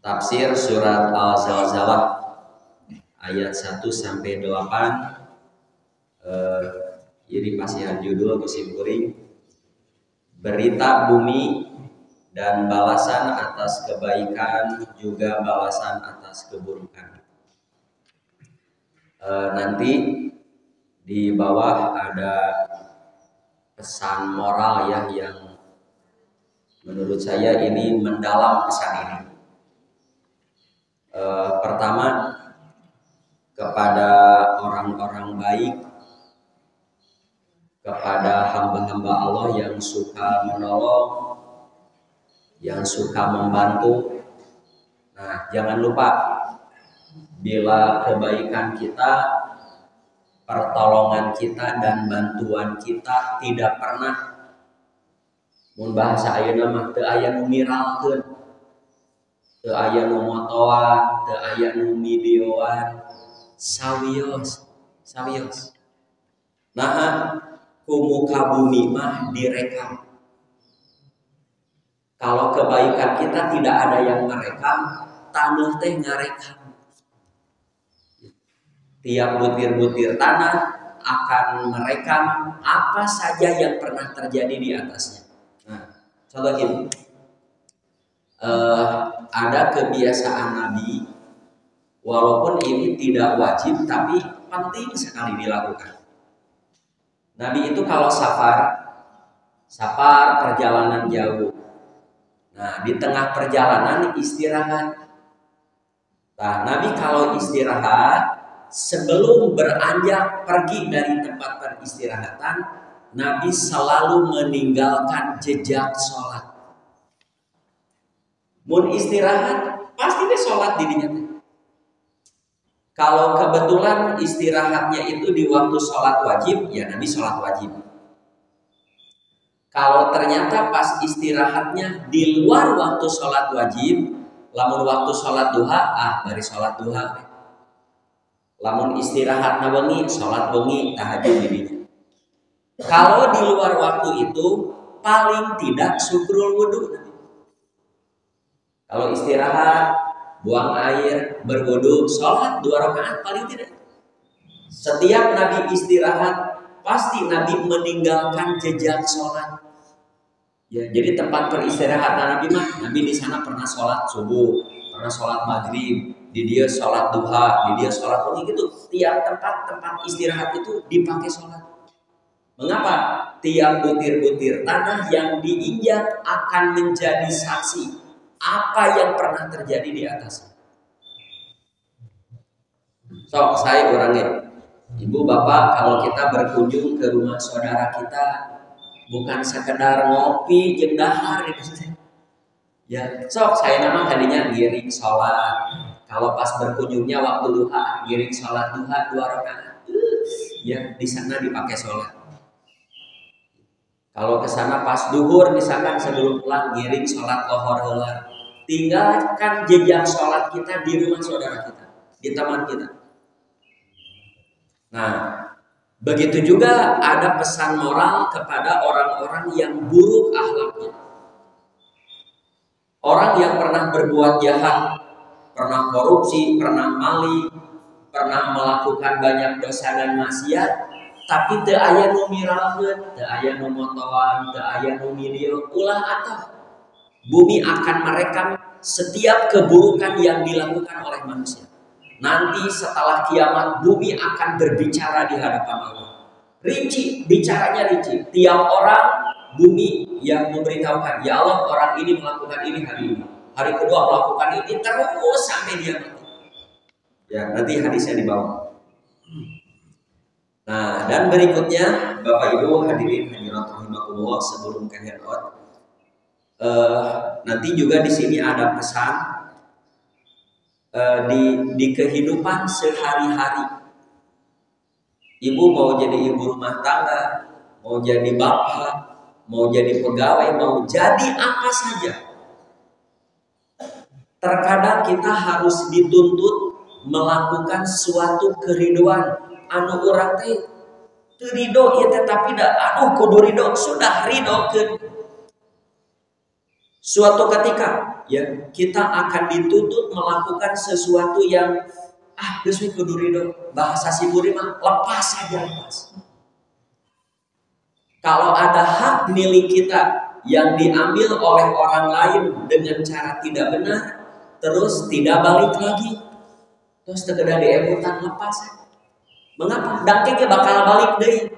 Tafsir surat Al-Zalzalah ayat 1 sampai 8. Jadi pasihan judul musim kuring, berita bumi dan balasan atas kebaikan juga balasan atas keburukan. Nanti di bawah ada pesan moral ya, yang menurut saya ini mendalam pesan ini. Pertama, kepada orang-orang baik, kepada hamba-hamba Allah yang suka menolong, yang suka membantu. Nah, jangan lupa, bila kebaikan kita, pertolongan kita, dan bantuan kita tidak pernah, mun bahasa ayeuna mah teu aya nu miralkeun, teu aya nu motoan, teu aya nu videoan, sawios. Nah, muka bumi mah direkam. Kalau kebaikan kita tidak ada yang merekam, tanah teh ngarekam. Tiap butir-butir tanah akan merekam apa saja yang pernah terjadi di atasnya. Nah, contoh ini, ada kebiasaan Nabi, walaupun ini tidak wajib, tapi penting sekali dilakukan. Nabi itu kalau safar perjalanan jauh. Nah, di tengah perjalanan istirahat. Nah, Nabi kalau istirahat, sebelum beranjak pergi dari tempat peristirahatan, Nabi selalu meninggalkan jejak sholat. Mun istirahat, pasti deh sholat dirinya. Kalau kebetulan istirahatnya itu di waktu sholat wajib, ya Nabi sholat wajib. Kalau ternyata pas istirahatnya di luar waktu sholat wajib, lamun waktu sholat duha, bari sholat duha. Lamun istirahat na wengi, sholat wengi, tahajud dirinya. Kalau di luar waktu itu, paling tidak syukrul wudu. Kalau istirahat, buang air, berwudu, sholat 2 rakaat paling tidak. Setiap Nabi istirahat, pasti Nabi meninggalkan jejak sholat. Ya, jadi tempat peristirahatan Nabi mah, Nabi di sana pernah sholat subuh, pernah sholat maghrib, di dia sholat duha, di dia sholat pagi gitu. Tiap tempat istirahat itu dipakai sholat. Mengapa? Tiap butir-butir tanah yang diinjak akan menjadi saksi apa yang pernah terjadi di atasnya. Sok saya orangnya, ibu bapak, kalau kita berkunjung ke rumah saudara kita, bukan sekedar ngopi jeung dahar gitu. Ya, sok saya nama tadinya giring sholat. Kalau pas berkunjungnya waktu duha, giring sholat duha 2 rakaat. Ya, di sana dipakai sholat. Kalau ke sana pas duhur misalkan sebelum pulang giring sholat lohor heula. Tinggalkan jejak sholat kita di rumah saudara kita, di teman kita. Nah, begitu juga ada pesan moral kepada orang-orang yang buruk akhlaknya. Orang yang pernah berbuat jahat, pernah korupsi, pernah maling, pernah melakukan banyak dosa dan maksiat, tapi teu aya nu miralkeun, teu aya nu motoan, teu aya nu video, ulah atuh. Bumi akan merekam setiap keburukan yang dilakukan oleh manusia. Nanti setelah kiamat, bumi akan berbicara di hadapan Allah. Rinci, bicaranya rinci. Tiap orang bumi yang memberitahukan, ya Allah, orang ini melakukan ini hari ini, hari kedua melakukan ini, terus sampai dia mati. Ya, nanti hadisnya di bawah. Nah, dan berikutnya, Bapak Ibu hadirin hadirat rahimakumullah, sebelum ke handout, nanti juga di sini ada pesan di kehidupan sehari-hari. Ibu mau jadi ibu rumah tangga, mau jadi bapak, mau jadi pegawai, mau jadi apa saja. Terkadang kita harus dituntut melakukan suatu keriduan. Anu urang teh teu ridho ieu teh, tapi da aduh kudu ridho, sudah ridhokeun. Suatu ketika ya kita akan dituntut melakukan sesuatu yang geus we kudu ridho. Bahasa Siburi mah lepas saja, lepas. Kalau ada hak milik kita yang diambil oleh orang lain dengan cara tidak benar, terus tidak balik lagi, terus tegeda diemutan lepas saja. Mengapa? Dangke bakal balik deh.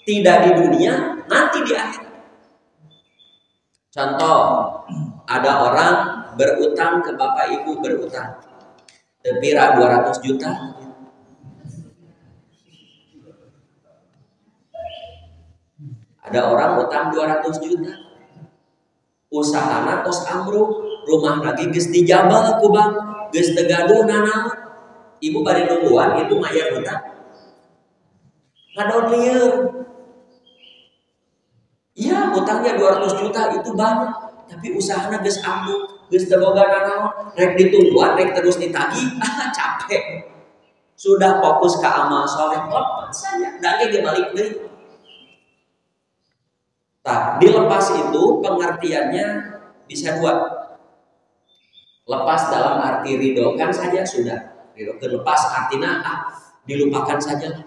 Tidak di dunia, nanti di akhirat. Contoh, ada orang berutang ke bapak ibu berutang. Tepira 200 juta. Ada orang utang 200 juta. Usahana tos amruk, rumah lagi geus dijabal ku bank, geus teu gaduh nanaon. Ibu bari nungguan itu mayar utang. Ngadon lieur. Iya, utangnya 200 juta itu banyak, tapi usahana geus amruk, geus teu boga nanaon, rek ditungguan, rek terus ditagih, capek. Sudah fokus ke amal soleh, lepas saja, dangke ge balik deui. Nah, dilepas itu pengertiannya bisa dua. Lepas dalam arti ridhokan saja sudah. Ridhokan lepas artinya dilupakan saja.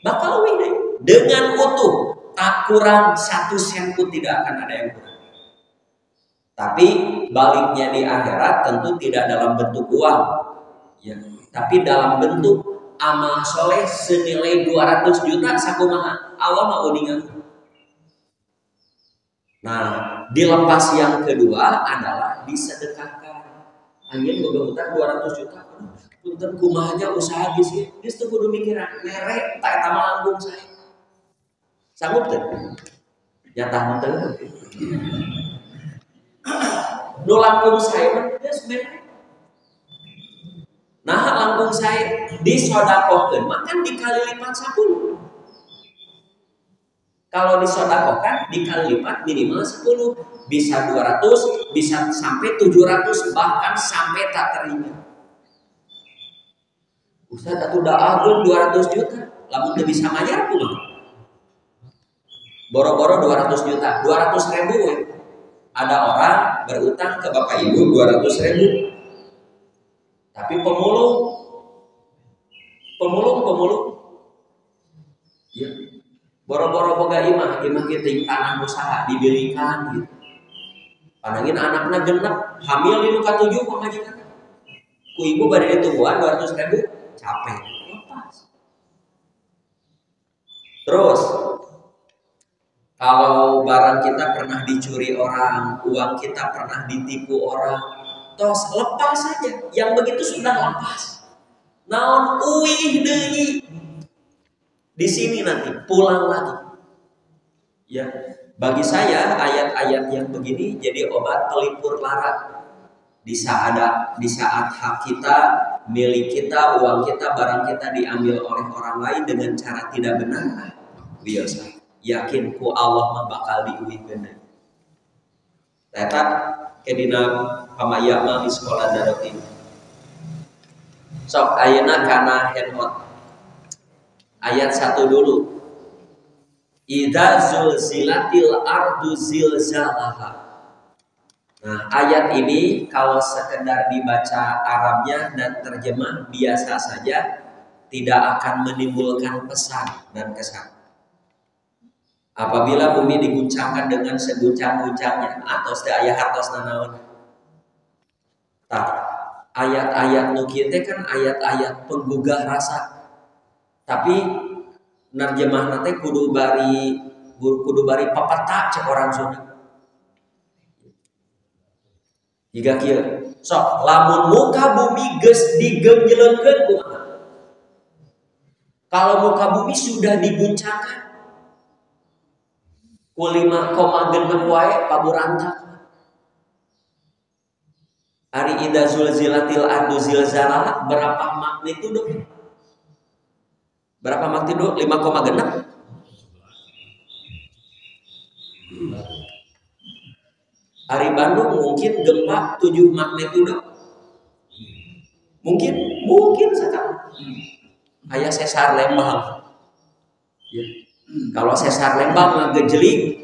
Bakal wih dengan utuh. Tak kurang 1 sen pun tidak akan ada yang kurang. Tapi baliknya di akhirat tentu tidak dalam bentuk uang, ya, tapi dalam bentuk amal soleh senilai 200 juta sakumaha Allah mau uningan. Nah, dilepas yang kedua adalah disedekahkan. Anjing boga utang 200 juta. Punten kumahanya usaha geus teu kudu mikiran merek tak eta mah langkung saya. Sanggup teh? Nyata teh. Nu langkung saya mah geus merek. Nah, langkung saya disodakokeun mah kan dikali lipat 10. Kalau disodakokan dikali lipat minimal 10, bisa 200, bisa sampai 700, bahkan sampai tak teringat. Ustaz atuh da agung 200 juta, lamun teu bisa mayar kumaha? Boro-boro 200 juta, 200 ribu we. Ada orang berutang ke bapak ibu 200 ribu. Tapi pemulung. Ya. Boro-boro boga imah kita tanah usaha dibelikan gitu. Panangin anaknya genep, hamil di luka 7 pamajikan. Ku ibu bari ditungguan 200 ribu, capek, lepas. Terus, kalau barang kita pernah dicuri orang, uang kita pernah ditipu orang, tos lepas saja. Yang begitu sudah lepas. Naon uih deui. Di sini nanti pulang lagi. Ya, bagi saya ayat-ayat yang begini jadi obat pelipur lara. Di saat hak kita, milik kita, uang kita, barang kita diambil oleh orang lain dengan cara tidak benar, biasa. Yakin ku Allah mah bakal diuihkeun. Eta kedina pamaya mah di sekolah darotin. Sok ayeuna kana handphone. Ayat 1 dulu. Idza zulzilatil ardu zilzalaha. Nah, ayat ini kalau sekedar dibaca Arabnya dan terjemah biasa saja, tidak akan menimbulkan pesan dan kesan. Apabila bumi diguncangkan dengan seguncang-guncangnya atau aya hartos nanaon. Tah, ayat-ayat nu kieu teh kan ayat-ayat penggugah rasa. Tapi nerjemah nanti kudu bari papata cek orang Sunda. Jika kieu, sok lamun muka bumi geus digenjleungkeun kumaha? Kalau muka bumi sudah diguncangkan ku 5,6 wae paburanta. Ari idza zulzilatil ardu zilzalaha berapa magnitudo? Berapa magnitudo? 5,6. Hari Bandung mungkin gempa 7 magnitudo. Mungkin sekali. Aya sesar Lembang. Ya. Kalau sesar Lembang ngegejlik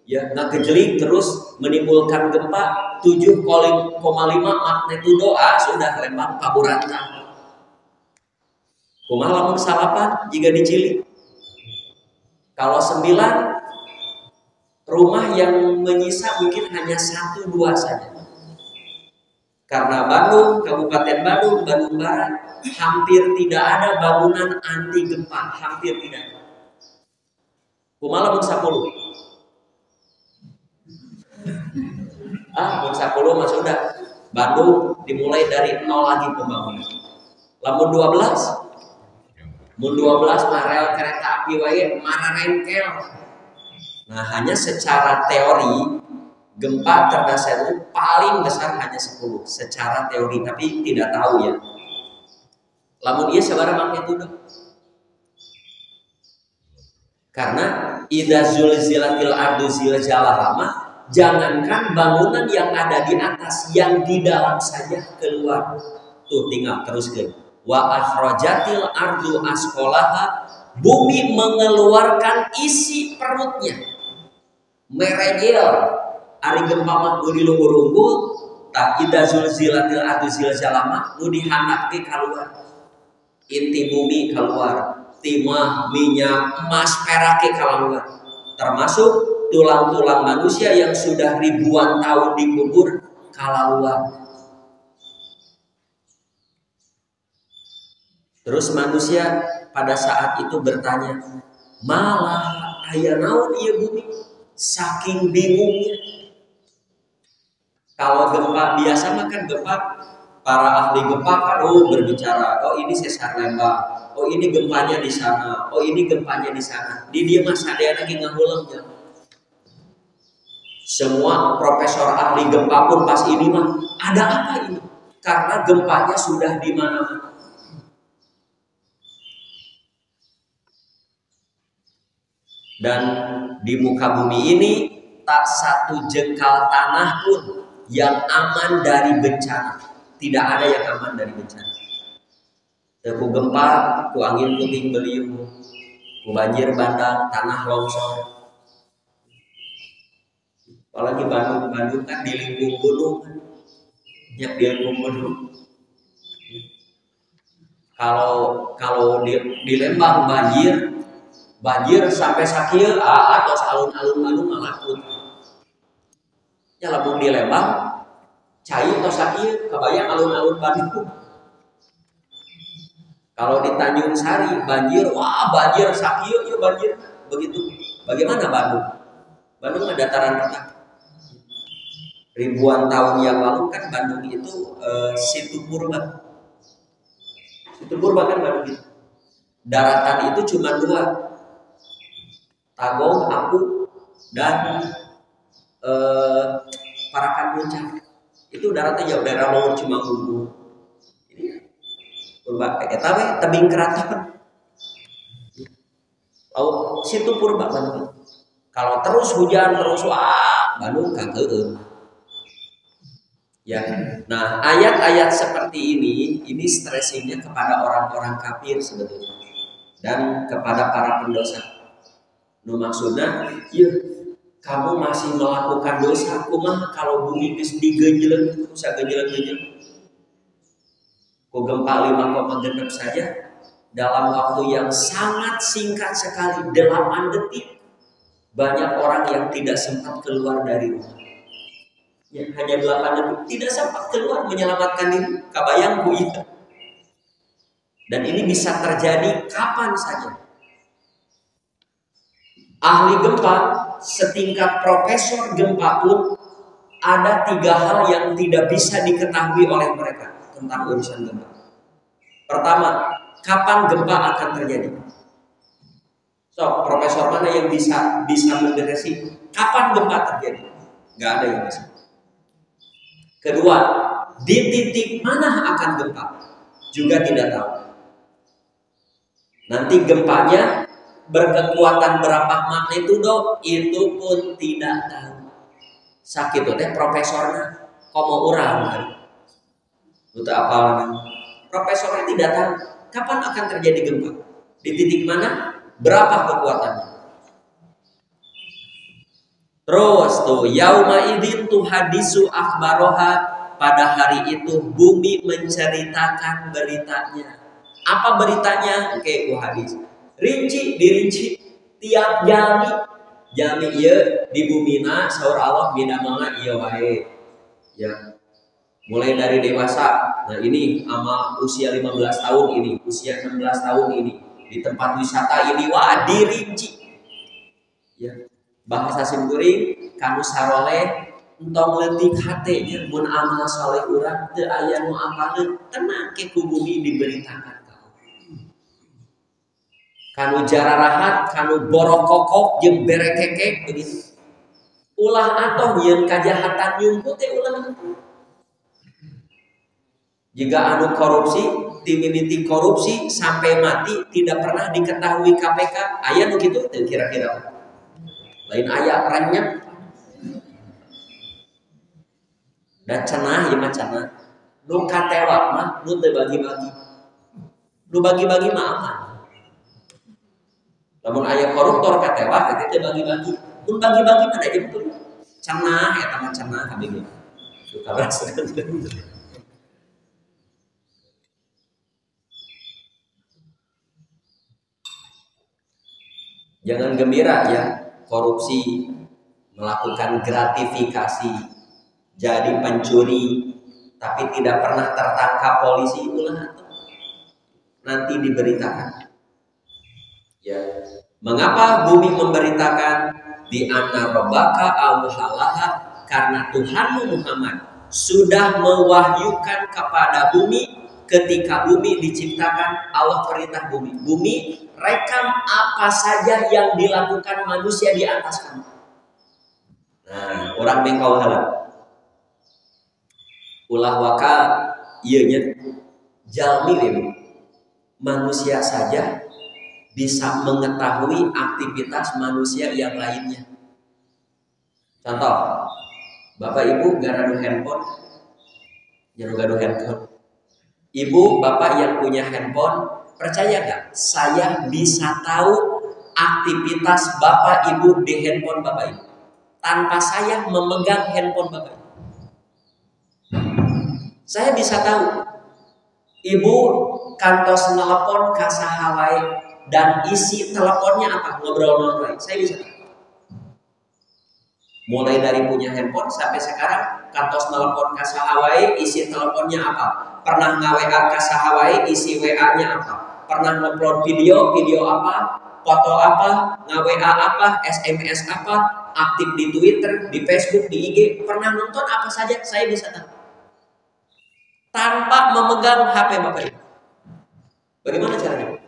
ya ngegejlik terus menimbulkan gempa 7,5 magnitudo sudah Lembang paburantang. Kumaha lamun salapan jika dicilik? Kalau 9 rumah yang menyisa mungkin hanya 1-2 saja. Karena Bandung, Kabupaten Bandung, Bandung Barat hampir tidak ada bangunan anti gempa, hampir tidak. Kumaha lamun 10? Mun 10 mah sudah. Bandung dimulai dari 0 lagi pembangunan. Lamun 12? Mun 12 mah rel kereta api wae mana rengkel. Nah, hanya secara teori gempa terdasar itu paling besar hanya 10 secara teori, tapi tidak tahu ya. Lamun ieu sabaraha magnitudo? Karena idza zulzilatil ardu zilzalaha, jangankan bangunan yang ada di atas, yang di dalam saja keluar. Tuh tinggal teruskeun. Wa akhrajatil ardu asqalaha, bumi mengeluarkan isi perutnya. Merejel ari gempa mah nu di luhur unggul, tak idza zulzilatil ardu zilzalaha nu dihandap ke keluar. Inti bumi keluar, timah, minyak, emas, perak ke keluar. Termasuk tulang-tulang manusia yang sudah ribuan tahun dikubur keluar. Terus manusia pada saat itu bertanya, malah aya naon ieu bumi? Saking bingungnya. Kalau gempa biasa makan gempa, para ahli gempa kan berbicara, oh ini sesar Lembang, oh ini gempanya di sana, oh ini gempanya di sana. Di dia mah sadaya lagi ngahulengnya. Semua profesor ahli gempa pun pas ini mah ada apa ini? Karena gempanya sudah di mana-mana. Dan di muka bumi ini tak satu jengkal tanah pun yang aman dari bencana. Tidak ada yang aman dari bencana. Ku gempa, ku angin puting beliung, ku banjir bandang, tanah longsor. Apalagi Bandung kan di lingkung gunung, di lingkung gunung. Kalau di Lembang banjir sampai sakieu atau alun-alun Bandung ngalakut. Ya lamun di Lembang cai atau sakieu kabayang alun-alun Bandung. Kalau di Tanjung Sari banjir, banjir sakieu ya banjir begitu. Bagaimana Bandung? Bandung mah dataran rendah. Ribuan tahun yang lalu kan Bandung itu situ purba. Situ purba kan Bandung itu. Daratan itu cuma 2. Tagong, Apu, dan Parakan Puncak. Itu daratnya jauh, daerah Laut Cimanggu. Ini purba eta we tebing keraton. Laut situ purba Bandung. Kalau terus hujan terus Bandung kageun. Ya. Nah, ayat-ayat seperti ini stressingnya kepada orang-orang kafir sebetulnya dan kepada para pendosa. Nu maksudna, ieu kamu masih melakukan dosa, kumaha kalau bumi geus digenjleun kusa genjleun-genjleun. Ku gempa 5,6 saja dalam waktu yang sangat singkat sekali, 8 detik. Banyak orang yang tidak sempat keluar dari rumah. Ya, hanya 8 detik tidak sempat keluar menyelamatkan diri. Kabayang ku itu. Dan ini bisa terjadi kapan saja. Ahli gempa setingkat profesor gempa pun ada 3 hal yang tidak bisa diketahui oleh mereka tentang urusan gempa. Pertama, kapan gempa akan terjadi? So, profesor mana yang bisa mendeteksi kapan gempa terjadi? Gak ada yang bisa. Kedua, di titik mana akan gempa? Juga tidak tahu. Nanti gempanya berkekuatan berapa magnitudo itu pun tidak tahu. Sakit teh profesornya komo urang kan. Itu apa? Profesornya tidak tahu kapan akan terjadi gempa. Di titik mana? Berapa kekuatannya? Terus tuh yauma idzin tuh hadisu akhbaroha, pada hari itu bumi menceritakan beritanya. Apa beritanya? Oke, ku hadis. Rinci dirinci tiap jami ieu di bumina saur Allah bina manga ieu wae. Ya. Mulai dari dewasa. Nah, ini sama usia 15 tahun ini, usia 16 tahun ini di tempat wisata ini wah dirinci. Ya. Bahasa simkuring kanu saroleh entong leutik hate nya mun amal saleh urang teu aya nu apaleun tenang ke ku bumi diberitakan kanu jararahat kanu borokokok jeung berekekek begitu ulah atoh nyieun kajahatan nyungku teh ulah jika anu korupsi timimiti korupsi sampai mati tidak pernah diketahui KPK aya nu kitu teu kira-kira lain aya renyep dan cenah ieu mah cenah nu katewak mah nu teu bagi-bagi nu bagi-bagi mah aman lamun aya koruptor katewak teh teu bagi-bagi mun bagi-bagi mah da betul cenah eta mah cenah kabeh suka rasakeun jangan gembira ya korupsi melakukan gratifikasi jadi pencuri tapi tidak pernah tertangkap polisi ulah nanti diberitakan ya mengapa bumi memberitakan di anna rabbaka awhalaha karena Tuhanmu Muhammad sudah mewahyukan kepada bumi ketika bumi diciptakan Allah perintah bumi rekam apa saja yang dilakukan manusia di atas kamu. Nah, orang bengkau halal. Ulah waka ieu nya jalmi manusia saja bisa mengetahui aktivitas manusia yang lainnya. Contoh, Bapak Ibu garadu handphone, gaduh handphone. Ibu, Bapak yang punya handphone, percaya nggak? Saya bisa tahu aktivitas Bapak Ibu di handphone Bapak Ibu tanpa saya memegang handphone Bapak Ibu. Saya bisa tahu Ibu kantos telepon ka saha wae dan isi teleponnya apa, ngobrol wae. Saya bisa tahu. Mulai dari punya handphone sampai sekarang kantos telepon ka saha wae, isi teleponnya apa? Pernah nge-WA ka saha wae, isi WA-nya apa? Pernah nge-upload video apa? Foto apa? Nge-WA apa? SMS apa? Aktif di Twitter, di Facebook, di IG, pernah nonton apa saja saya bisa tahu. Tanpa memegang HP Bapak Ibu. Bagaimana caranya?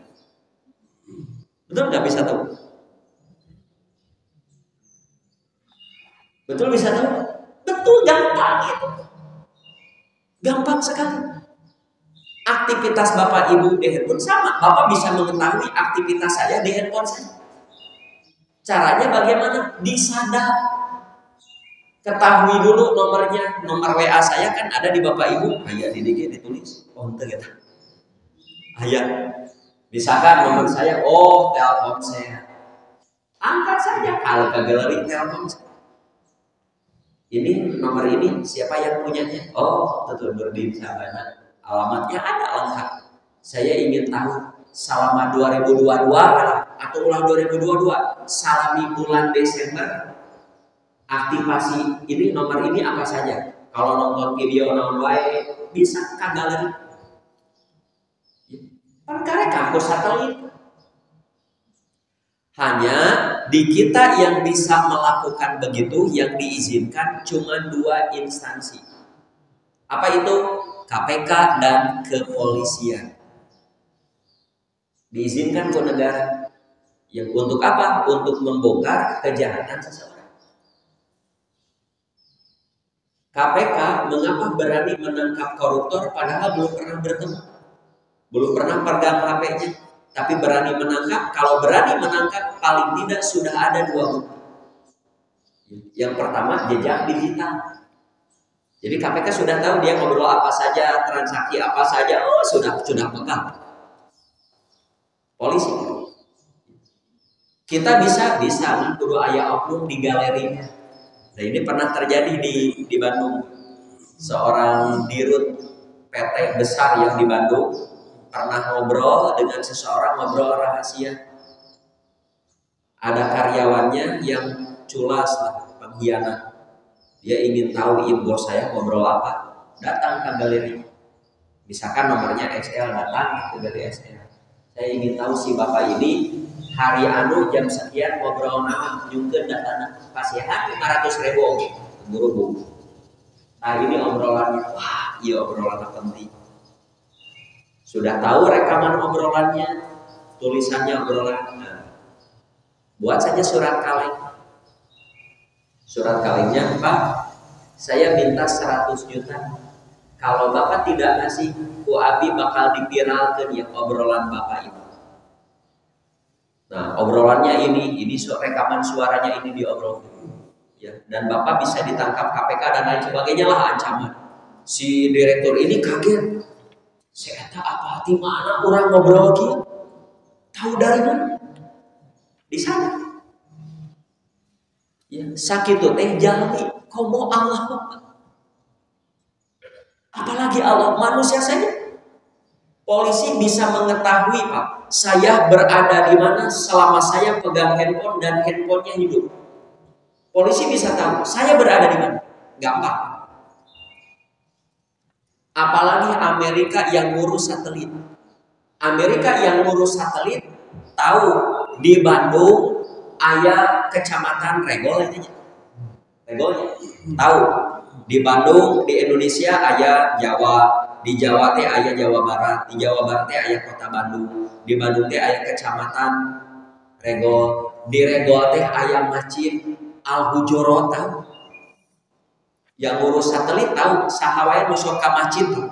Betul nggak bisa tahu? Betul bisa tahu? Betul, gampang itu. Gampang sekali. Aktivitas Bapak Ibu di handphone sama. Bapak bisa mengetahui aktivitas saya di handphone saya. Caranya bagaimana? Disadap. Ketahui dulu nomornya. Nomor WA saya kan ada di Bapak Ibu. Aya di DG ditulis. Oh, ente gitu. Aya. Misalkan nomor saya, oh telepon saya. Angkat saja kalau ke galeri telepon saya. Ini nomor ini siapa yang punyanya? Oh, betul Nurdin Sabana. Alamatnya ada lengkap. Saya ingin tahu selama 2022 atau ulang 2022 salami bulan Desember aktivasi ini nomor ini apa saja. Kalau nonton video naon wae bisa ka galeri. Perkara kampus satelit. Hanya di kita yang bisa melakukan begitu yang diizinkan cuma 2 instansi. Apa itu? KPK dan kepolisian. Diizinkan ke negara. Yang untuk apa? Untuk membongkar kejahatan seseorang. KPK mengapa berani menangkap koruptor padahal belum pernah bertemu? Belum pernah pegang HP-nya. Tapi berani menangkap. Kalau berani menangkap paling tidak sudah ada 2 bukti. Yang pertama jejak digital. Jadi KPK sudah tahu dia ngobrol apa saja, transaksi apa saja, oh sudah pegang. Polisi. Kita bisa kudu aya oknum di galerinya. Nah, ini pernah terjadi di Bandung. Seorang dirut PT besar yang di Bandung pernah ngobrol dengan seseorang, ngobrol rahasia. Ada karyawannya yang culas lah, pengkhianat. Dia ingin tahu bos saya ngobrol apa. Datang ke galeri. Misalkan nomornya XL, datang ke galeri XL. Saya ingin tahu si bapak ini hari anu jam sekian ngobrol nama nyungkeun datana pasihan 500.000 oke buru-buru. Nah ini obrolannya, wah iya obrolan penting. Sudah tahu rekaman obrolannya, tulisannya obrolan. Nah, buat saja surat kaleng. Surat kalengnya, Pak, saya minta 100 juta. Kalau Bapak tidak ngasih, ku abi bakal dipiralkan ya obrolan Bapak itu. Nah, obrolannya ini rekaman suaranya ini diobrolkan. Ya, dan Bapak bisa ditangkap KPK dan lain sebagainya lah ancaman. Si direktur ini kaget. Saya tak apa hati mana orang ngobrol gitu. Tahu dari mana? Di sana. Ya, sakit tuh teh jalmi komo Allah. Apalagi Allah, manusia saja. Polisi bisa mengetahui, Pak, saya berada di mana selama saya pegang handphone dan handphonenya hidup. Polisi bisa tahu saya berada di mana. Gampang. Apalagi Amerika yang ngurus satelit. Amerika yang ngurus satelit tahu di Bandung aya kecamatan Regol itu. Regolnya tahu. Di Bandung di Indonesia aya Jawa, di Jawa teh aya Jawa Barat, di Jawa Barat teh aya kota Bandung, di Bandung teh aya kecamatan Regol, di Regol teh aya masjid Al-Hujurat tahu. Yang ngurus satelit tahu saha wae nu sok ka masjid tuh.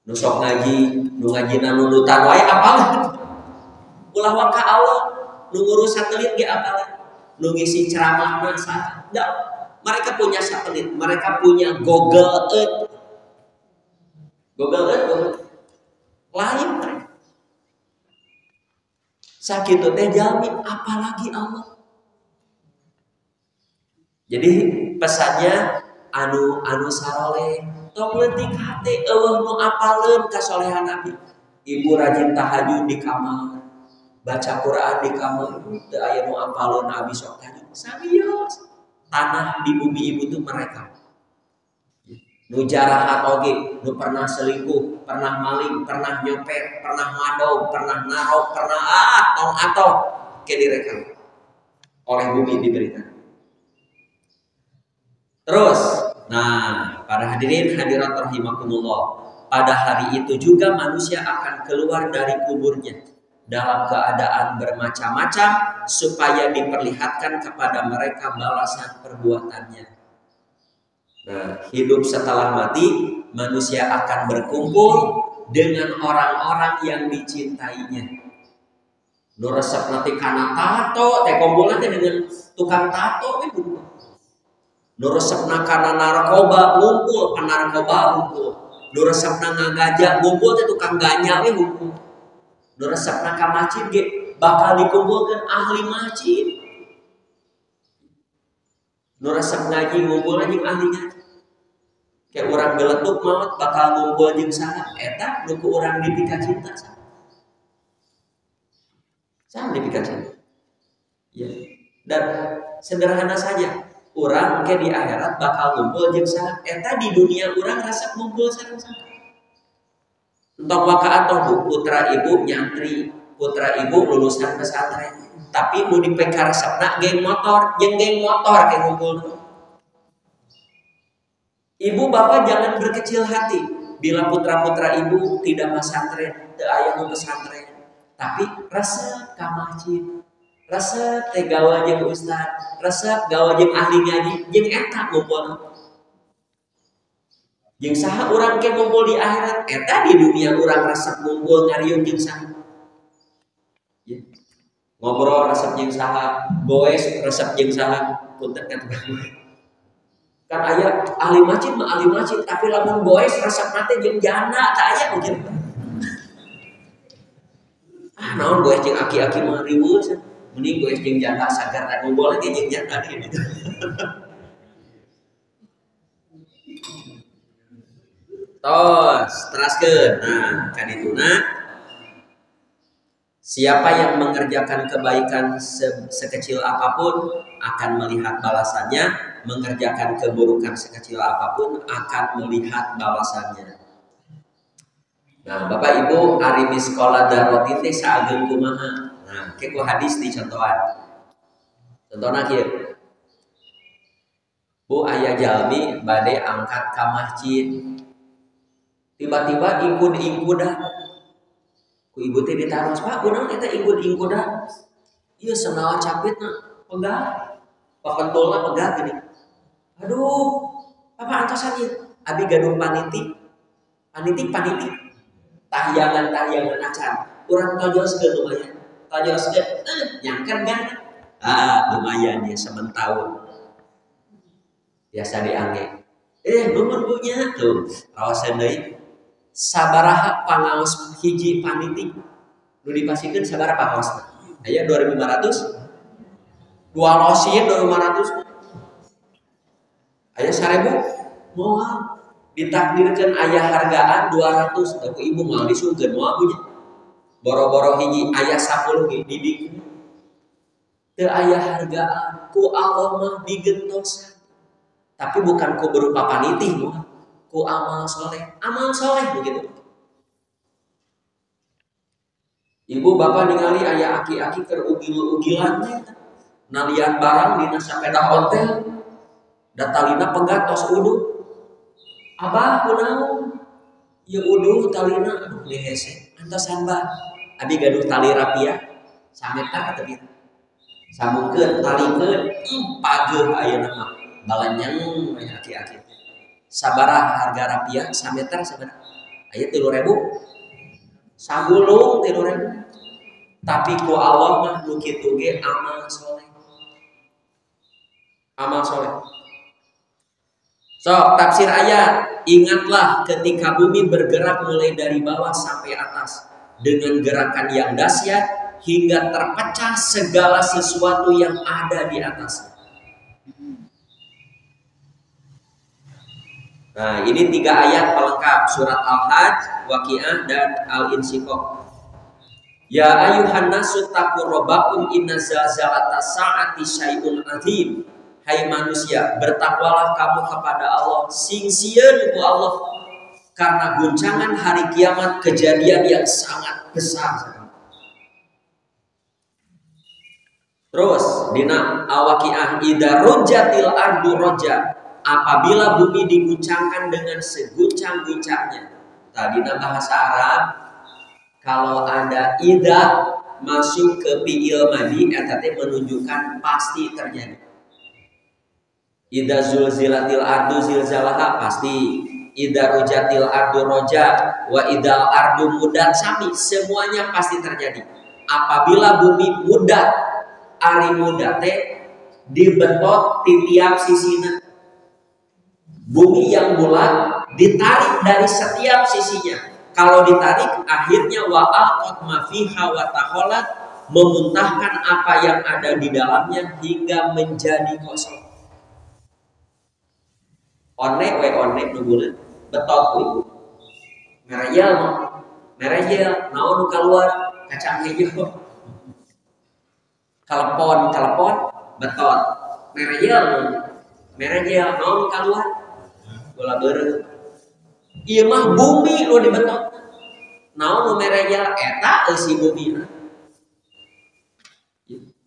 Nu sok ngaji, nu ngajina nunutan wae apalah. Ulah wa ka Allah, nu ngurus satelit ge apalah. Nu ngisi ceramahna saha. Mereka punya satelit, mereka punya Google Earth. Google Earth lain mereka. Sakitu teh jalmi apalagi Allah. Jadi pesannya anu saroleh tong leutik hate eueuh nu apaleun kasolehan Nabi. Ibu rajin tahajud di kamar, baca Quran di kamar, teu aya nu apaleun Nabi sok tahajud. Sabios. Tanah di bumi ibu itu mereka. Nu jarahat oge, nu pernah selingkuh, pernah maling, pernah nyopet, pernah madog, pernah narok, pernah atau ke direkam oleh bumi diberitakan. Terus, nah, para hadirin hadirat rahimakumullah, pada hari itu juga manusia akan keluar dari kuburnya dalam keadaan bermacam-macam supaya diperlihatkan kepada mereka balasan perbuatannya. Nah, hidup setelah mati, manusia akan berkumpul dengan orang-orang yang dicintainya. Nu resep nanti kana tato, teh kumpulna teh dengan tukang tato itu. Nu resepna kana narkoba ngumpul, penarkoba ngumpul. Nu resepna ngagajah ngumpul teh tukang ganja we ngumpul. Nu resepna ka masjid ge bakal dikumpulkeun ahli masjid. Nu resep ngaji ngumpul jeung ahli ngaji. Kayak urang geletuk maot bakal ngumpul jeung saha? Eta nu ku urang dipika cinta saha? Saha dipika cinta? Ya. Dan sederhana saja. Urang ke di akhirat bakal ngumpul jeung saha? Eta di dunia urang resep ngumpul sareng saha? Entok waka atau putra ibu nyantri, putra ibu lulusan pesantren, tapi mau dipekar resepna geng motor, jeung geng motor kayak ngumpul. Ibu bapak jangan berkecil hati bila putra-putra ibu tidak pesantren, teu aya nu pesantren, tapi resep ka masjid, resep teh gawa jeung ustad, resep gawa jeung ahli ngaji, jeung eta ngumpul. Jeung saha urang ke ngumpul di akhirat, eta di dunia urang resep ngumpul ngariung jeung saha. Ya. Ngobrol resep jeung saha, goes resep jeung saha, punten kan. Kan aya ahli masjid mah ahli masjid, tapi lamun goes resep teh jeung jana tah aya mungkin. Naon goes jeung aki-aki mah riweuh. mending gue jeung janda sagar dan ngobrol lagi jeung janda gitu. Tos, teraskeun. Nah, kan itu siapa yang mengerjakan kebaikan sekecil apapun akan melihat balasannya, mengerjakan keburukan sekecil apapun akan melihat balasannya. Nah, Bapak Ibu, ari miskola daroti teh saageun kumaha? Nah, keku hadis dicontohan. Contohna kieu. Bu aya jalmi bade angkat ka masjid. Tiba-tiba ingkud-ingkudan. Ku ibu teh ditaros, Pak, kunaon eta ingkud-ingkudan? Ieu senawa capitna pegah. Papentulna pegah gini. Aduh, Papa antosan ieu. Abi gaduh paniti. Paniti. Tahyangan acan. Urang tojoskeun lumayan. Tojoskeun nyangkan kan? Lumayan dia sementahun. Biasa diangge. Nuhun punya tuh. Raoseun deui. Sabaraha pangaos hiji paniti? Nu dipasikeun sabaraha pangaosna? Aya 2.500? Dua losin 2.500. Aya 1.000? Moal. Ditakdirkan ayah hargaan 200, aku ibu mau disungkeun moal punya. Boro-boro hiji ayah 10 ge didik. Teu ayah hargaan ku Allah mah digentos. Tapi bukan ku berupa panitih moal, ku amal soleh begitu. Ibu bapak ningali ayah aki-aki keur ugil-ugilan nalian barang dina sapeda ontel. Datalina pegat tos uduh. Abah kunaon? Ieu uduh talina aduh lehese. Antosan bah. Abi gaduh tali rapia. Sameta teh kitu. Sambungkeun, talikeun, pageuh ayeuna mah. Balanyang we aki-aki. Sabaraha harga rapia? Sameter sabaraha? Aya 3.000. Sagulung 3.000. Tapi ku Allah mah nu kitu ge amal soleh. Amal soleh. So, tafsir ayat, ingatlah ketika bumi bergerak mulai dari bawah sampai atas dengan gerakan yang dahsyat hingga terpecah segala sesuatu yang ada di atasnya. Nah, ini 3 ayat pelengkap surat Al-Hajj, Waqiah dan Al-Insyiqaq. Ya ayuhan nasu taqu rabbakum inna zalzalatas saati syai'un adzim. Hai manusia, bertakwalah kamu kepada Allah, sing sieun ku Allah, karena guncangan hari kiamat kejadian yang sangat besar. Terus dina Al-Waqiah, idza rujjatil ardu rajja, apabila bumi diguncangkan dengan seguncang-guncangnya. Tadi bahasa Arab kalau ada idza masuk ke fi'il madhi eta teh menunjukkan pasti terjadi. Idza zulzilatil ardu zilzalaha pasti, idza rujatil ardu roja, wa idzal ardu mudat sami, semuanya pasti terjadi. Apabila bumi mudat, ari mudat teh dibentot di tiap sisinya. Bumi yang bulat ditarik dari setiap sisinya. Kalau ditarik akhirnya wa alqat ma fiha wa taholat, memuntahkan apa yang ada di dalamnya hingga menjadi kosong. One nu buleut betot ku ibu. Merejel naon nu kaluar kacang hijau. Kalepon betot. Merejel naon nu kaluar bola beureuh. Ieu mah bumi nu dibetot. Naon nu merejel eta eusi bumi.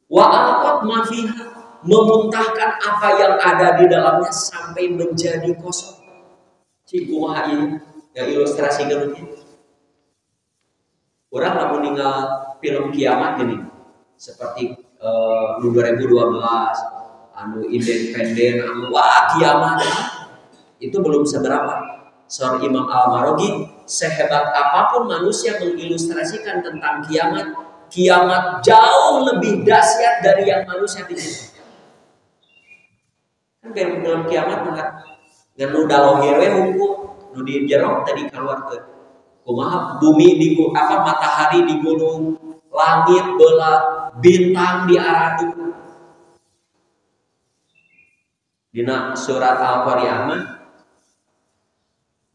Wa alqat ma fiha, memuntahkan apa yang ada di dalamnya sampai menjadi kosong. Cik kumaha ieu? Ya ilustrasi geuleuh. Urang lamun ninggal film kiamat gini. Seperti 2012 anu independen anu wah kiamat. Itu belum seberapa. Saur Imam Al-Maraghi, sehebat apapun manusia mengilustrasikan tentang kiamat, kiamat jauh lebih dahsyat dari yang manusia pikirkan. Kan film kiamat mah nganu dalohir we hukum nu di jero tadi keluar ke kumaha bumi di matahari digulung langit belah, bintang diaradu. Dina surat Al-Qari'ah,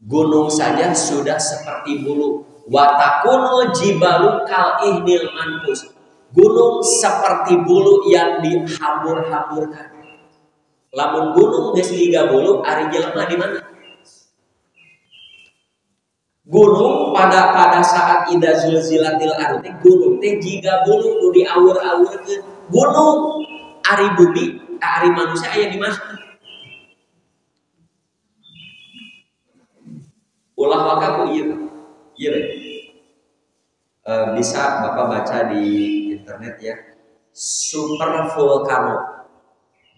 gunung saja sudah seperti bulu. Watakunu jibalu kal ihnil manfus. Gunung seperti bulu yang dihambur-hamburkan. Lamun gunung geus liga bulu, ari jelema di mana? Gunung pada saat ida zulzilatil ardi, gunung teh jiga bulu nu diawur-awurkeun. Gunung ari bumi, ari manusia aya di mana? Ulah wakaku iya bisa Bapak baca di internet ya. Super volcano.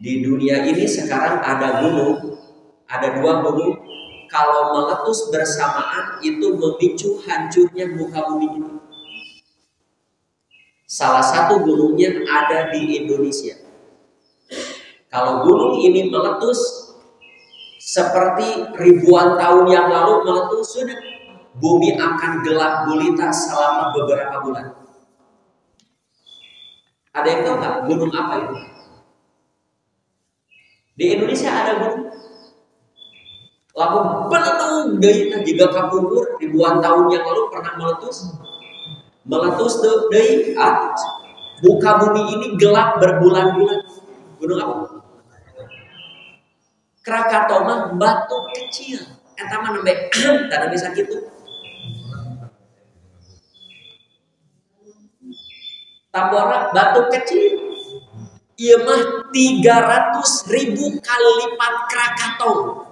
Di dunia ini sekarang ada gunung, ada 2 gunung. Kalau meletus bersamaan itu memicu hancurnya muka bumi ini. Salah satu gunungnya ada di Indonesia. Kalau gunung ini meletus seperti ribuan tahun yang lalu meletus, sudah bumi akan gelap gulita selama beberapa bulan. Ada yang tahu nggak gunung apa itu? Di Indonesia ada gunung. Lalu beledung deui juga kapungkur ribuan tahun yang lalu pernah meletus. Meletus deui atas. Muka bumi ini gelap berbulan-bulan. Gunung apa? Krakatau mah batu kecil. Eta mah nembe tanda bisa kitu. Tambora batu kecil. Ieu mah 300.000 kali lipat Krakatau.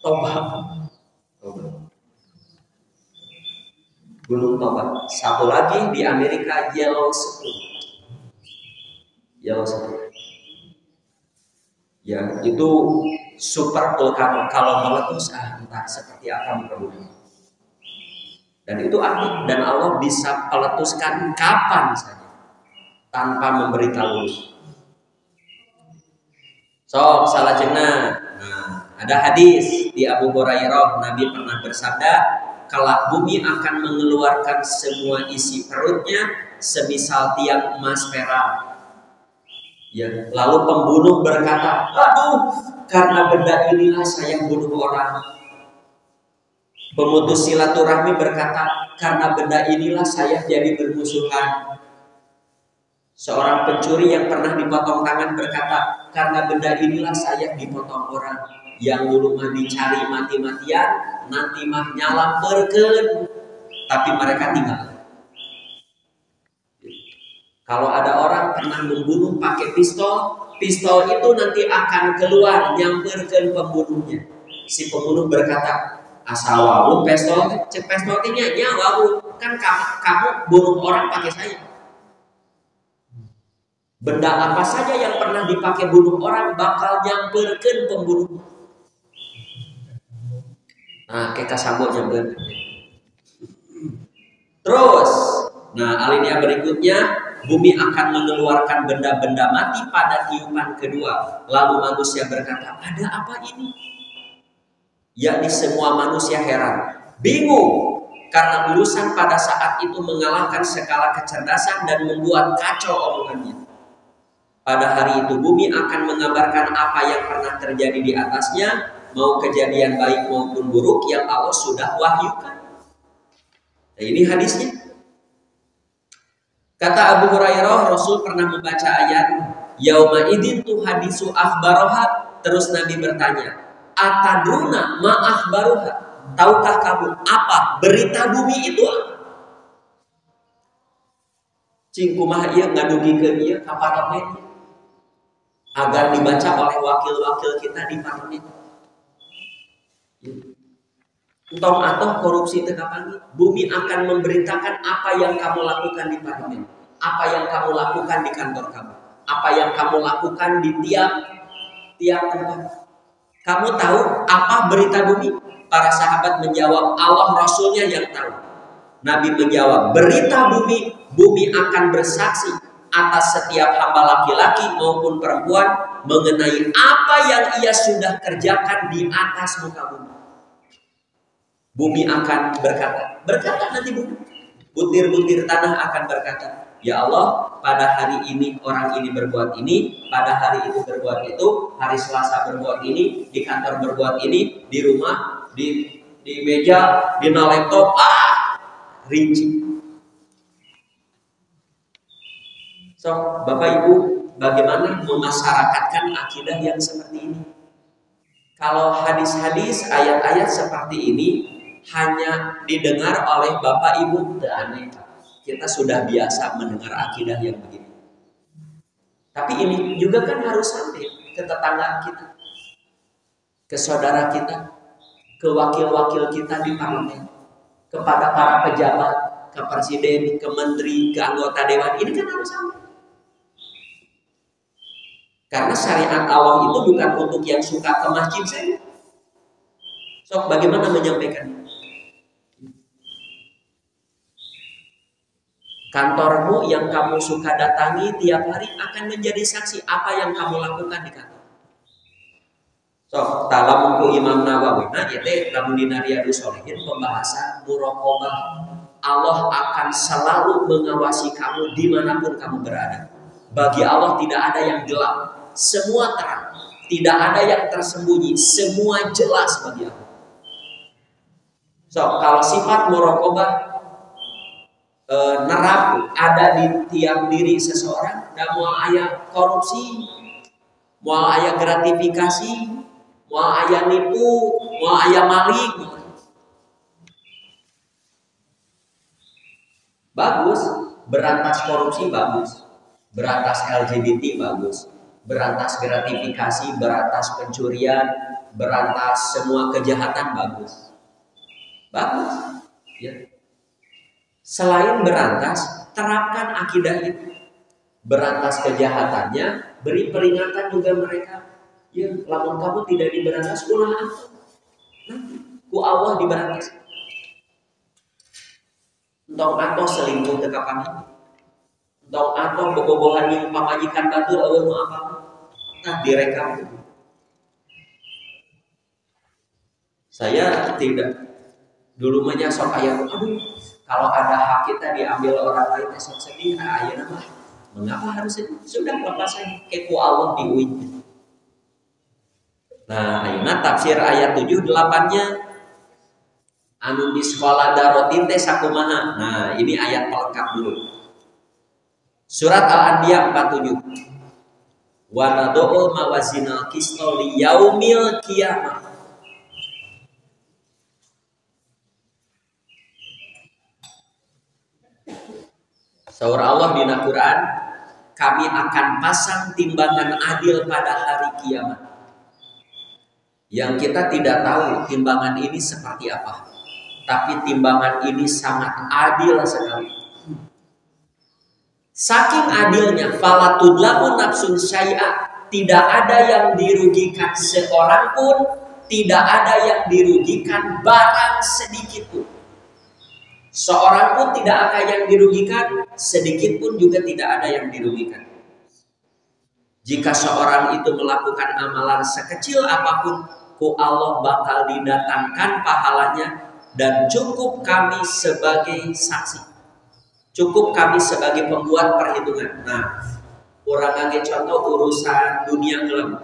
Toba. Gunung Toba. Satu lagi di Amerika, Yellowstone. Ya, itu super volcano. Kalau meletus, entah seperti apa muka bumi. Dan itu aktif. Dan Allah bisa meletuskan kapan saja tanpa memberitahu. Sok salah cenah. Nah, ada hadis di Abu Hurairah, Nabi pernah bersabda, kelak bumi akan mengeluarkan semua isi perutnya semisal tiang emas perak. Ya, lalu pembunuh berkata, aduh, karena benda inilah saya bunuh orang. Pemutus silaturahmi berkata, karena benda inilah saya jadi bermusuhan. Seorang pencuri yang pernah dipotong tangan berkata, karena benda inilah saya dipotong orang. Yang dulu mah dicari mati-matian, nanti mah nyalamperkeun, tapi mereka tinggal. Kalau ada orang pernah membunuh pakai pistol, pistol itu nanti akan keluar nyamperkeun pembunuhnya. Si pembunuh berkata, asal wawu pistol, cek pistolnya nyawa, kan kamu bunuh orang pakai saya. Benda apa saja yang pernah dipakai bunuh orang bakal nyamperkeun pembunuh. Nah, kita sambut nyamper. Terus, nah alinea berikutnya, bumi akan mengeluarkan benda-benda mati pada tiupan kedua. Lalu manusia berkata, ada apa ini? Yakni semua manusia heran, bingung, karena urusan pada saat itu mengalahkan skala kecerdasan dan membuat kacau omongannya. Pada hari itu bumi akan mengabarkan apa yang pernah terjadi di atasnya, mau kejadian baik maupun buruk yang Allah sudah wahyukan. Nah, ini hadisnya. Kata Abu Hurairah, Rasul pernah membaca ayat yauma idzin tuhadisu akhbaroha. Terus Nabi bertanya, atadruna ma akhbaroha? Tahukah kamu apa berita bumi itu? Cing kumaha ieu ngadugikeun ieu ka parlemen agar dibaca oleh wakil-wakil kita di parlemen. Entong atoh korupsi teu kapangi. Bumi akan memberitakan apa yang kamu lakukan di parlemen, apa yang kamu lakukan di kantor kamu, apa yang kamu lakukan di tiap tempat. Kamu tahu apa berita bumi? Para sahabat menjawab, Allah Rasulnya yang tahu. Nabi menjawab, berita bumi, bumi akan bersaksi atas setiap hamba laki-laki maupun perempuan mengenai apa yang ia sudah kerjakan di atas muka bumi. Bumi akan berkata nanti bumi, butir-butir tanah akan berkata, ya Allah, pada hari ini orang ini berbuat ini, pada hari itu berbuat itu, hari Selasa berbuat ini, di kantor berbuat ini, di rumah, di meja, di laptop, rinci. So, Bapak Ibu, bagaimana memasyarakatkan akidah yang seperti ini? Kalau hadis-hadis, ayat-ayat seperti ini hanya didengar oleh Bapak Ibu, tidak aneh. Kita sudah biasa mendengar akidah yang begini. Tapi ini juga kan harus sampai ke tetangga kita, ke saudara kita, ke wakil-wakil kita di parlemen, kepada para pejabat, ke presiden, ke menteri, ke anggota dewan. Ini kan harus sampai. Karena syariat Allah itu bukan untuk yang suka ke masjid saja. So, bagaimana menyampaikannya? Kantormu yang kamu suka datangi tiap hari akan menjadi saksi apa yang kamu lakukan di kantor. So, dalam buku Imam Nawawi, itu dalam Riyadhus Shalihin pembahasan muraqabah. Allah akan selalu mengawasi kamu dimanapun kamu berada. Bagi Allah tidak ada yang gelap, semua terang. Tidak ada yang tersembunyi, semua jelas bagi Allah. So, kalau sifat muraqabah nerap ada di tiap diri seseorang, dan mau ayat korupsi, mau ayat gratifikasi, mau ayat nipu, mau ayat maling. Bagus, berantas korupsi bagus, berantas LGBT bagus, berantas gratifikasi, berantas pencurian, berantas semua kejahatan bagus. Bagus, ya. Selain berantas, terapkan akidah itu. Berantas kejahatannya, beri peringatan juga mereka. Ya, lamun kamu tidak diberantas, ulah apa? Nanti ku Allah diberantas. Entong atau selingkuh teka kami. Entong atau bobogohan yang pamajikan batur eueuh nu apa? Nah, direkam. Saya tidak dulu menyasok ayat, aduh, kalau ada hak kita diambil orang lain, esok sedih, ayeuna mah mengapa harus sedih? Sudah lepas saja, keku Allah diuin. Nah, ayeuna tafsir ayat 7-8-nya anu di sekolah darotin teh sakumaha. Nah, ini ayat pelengkap dulu. Surat Al-Anbiya 47. Wa nadul mawazinal qista li yaumil qiyamah. Saur Allah di Al-Quran, kami akan pasang timbangan adil pada hari kiamat. Yang kita tidak tahu timbangan ini seperti apa, tapi timbangan ini sangat adil sekali. Saking adilnya, fala tudlamu nafsun syai'a, tidak ada yang dirugikan seorang pun, tidak ada yang dirugikan barang sedikit pun. Seorang pun tidak akan yang dirugikan, sedikit pun juga tidak ada yang dirugikan. Jika seorang itu melakukan amalan sekecil apapun, ku Allah bakal didatangkan pahalanya, dan cukup kami sebagai saksi. Cukup kami sebagai pembuat perhitungan. Nah, orang ngage contoh urusan dunia gelem.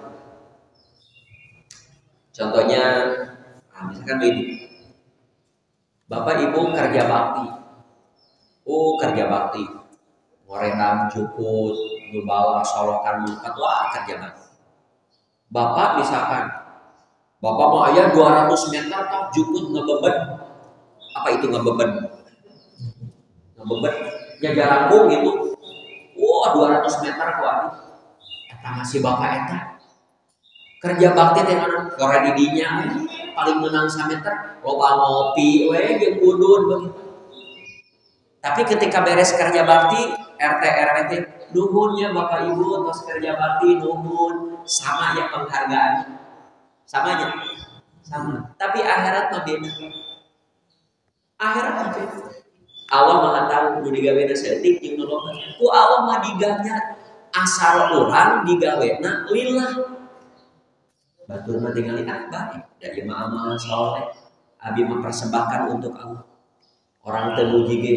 Contohnya, misalkan begini. Bapak Ibu kerja bakti. Kerja bakti. Ngorenam jukut, ngebawa solokan mungkat, kerja bakti. Bapak misalkan, Bapak mau ayah 200 meter tak jukut ngebeben. Apa itu ngebeben? Ngebeben, jaga rambung gitu. 200 meter kuat. Eta masih Bapak eta. Kerja bakti teh mana? Gara didinya paling menang 1 meter, loba ngopi we jeung udun begitu. Tapi ketika beres kerja bakti, RT RW teh nuhun ya Bapak Ibu tos kerja bakti nuhun, sama ya penghargaan. Samanya. Sama. Tapi akhirat mah beda. Akhirat mah beda. Allah Maha tahu nu digawena saeutik jeung nu loba. Ku Allah mah diganya asal urang digawena lillah. Batur mah tinggal baik, dari amal soleh, abi mempersembahkan untuk Allah. Orang temuji ge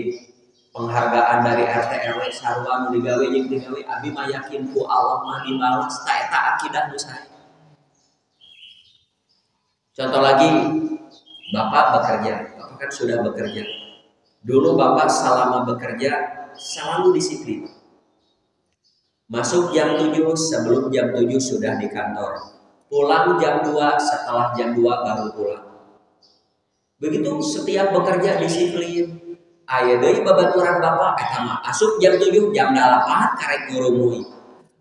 penghargaan dari RT RW sarua nu digawe jeung digawe abi mah yakin ku Allah mah dibalas ta eta akidah nu sae. Contoh lagi, Bapak bekerja, Bapak kan sudah bekerja. Dulu Bapak selama bekerja selalu disiplin. Masuk jam 7, sebelum jam 7 sudah di kantor. Pulang jam 2, setelah jam 2 baru pulang. Begitu setiap bekerja disiplin. Aya deui babaturan Bapak eta mah asup jam 7, jam 8 karek ngurumui.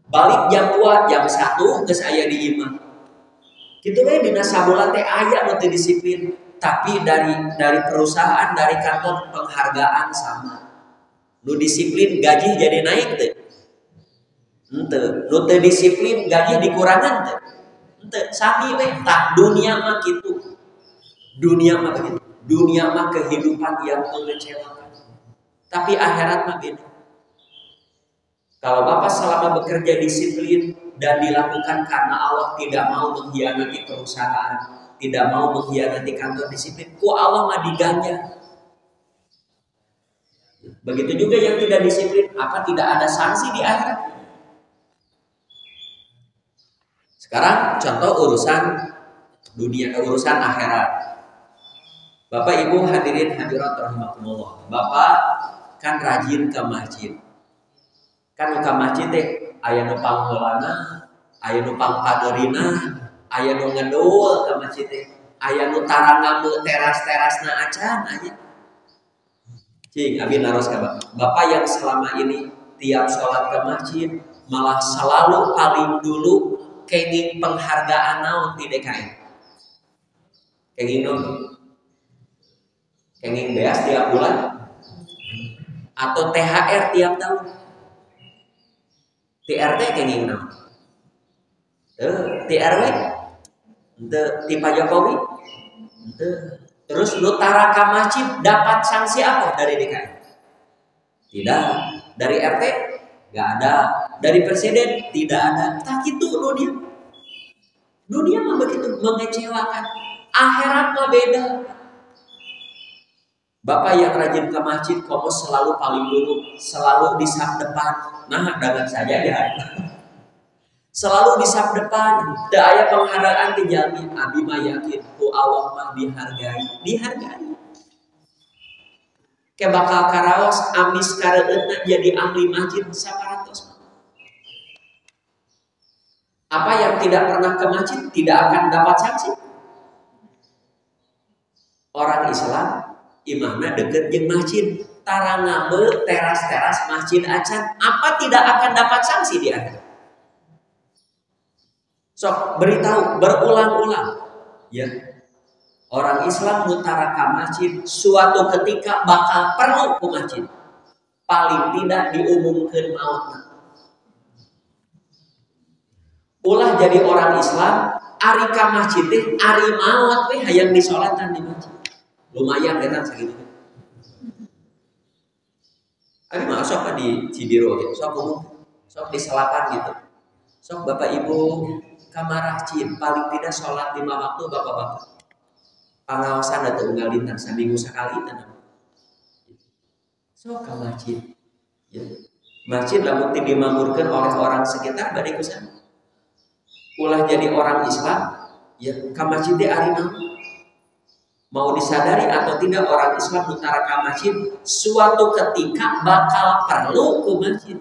Balik jam 2, jam 1 geus aya di imah. Kitu we dina sabulan teh aya nu teu disiplin, tapi dari perusahaan, dari kantor penghargaan sama. Nu disiplin gaji jadi naik teu? Henteu. Nu teu disiplin gaji dikurangan teu? Henteu. Sami we tah dunia mah kitu. Dunia mah begitu. Dunia mah kehidupan yang mengecewakan. Tapi akhirat mah beda. Kalau Bapak selama bekerja disiplin dan dilakukan karena Allah, tidak mau mengkhianati perusahaan, tidak mau mengkhianati kantor disiplin, ku Allah mah diganja. Begitu juga yang tidak disiplin, apa tidak ada sanksi di akhirat? Sekarang contoh urusan dunia, urusan akhirat. Bapak Ibu hadirin hadirat rahimakumullah. Bapak kan rajin ke masjid. Kan ke masjid teh aya nu pangheulana, aya nu pangpadeurina, aya nu ngedul ke masjid teh, aya nu tarangamu teras-terasna acan aya. Cing abi naros ka Bapak yang selama ini tiap sholat ke masjid malah selalu paling dulu kenging penghargaan naon ti DKM. Kenging naon? Kenging beas tiap bulan atau THR tiap tahun. TRT kenging naon? TRW? Ti Pak Jokowi? Terus lu tara ka masjid dapat sanksi apa dari DKI? Tidak. Dari RT? Gak ada. Dari presiden? Tidak ada. Tak gitu dunia. Dunia mah begitu, mengecewakan. Akhirat mah beda. Bapak yang rajin ke masjid, kamu selalu paling dulu, selalu di saf depan. Nah, dagang saja ya. Selalu di saf depan. Teu aya penghargaan ti jalmi. Abi mah yakin ku Allah mah dihargai. Ke bakal karaos amis kareueutna jadi ahli masjid 100. Apa yang tidak pernah ke masjid tidak akan dapat sanksi. Orang Islam imahna deket jeung masjid, tarangabe teras-teras masjid acan, apa tidak akan dapat sanksi di akhirat? Sok beritahu berulang-ulang, ya. Orang Islam mutara ka masjid suatu ketika bakal perlu ke masjid. Paling tidak diumumkeun mautna. Ulah jadi orang Islam, ari ka masjid teh ari maot we hayang disolatan di masjid. Lumayan enak segitu. Abi mah sok di Cibiro gitu, sok di Selapan gitu. Sok Bapak Ibu kamarahcin paling tidak sholat 5 waktu bapak-bapak. Pengawasan atau unggal dinten seminggu sekali tanam. Sok ka masjid. Ya. Masjid lamun dimamurkeun oleh orang sekitar bade kusan. Ulah jadi orang Islam, ya ka masjid teh ari naon? Mau disadari atau tidak orang Islam utara ka masjid suatu ketika bakal perlu ke masjid.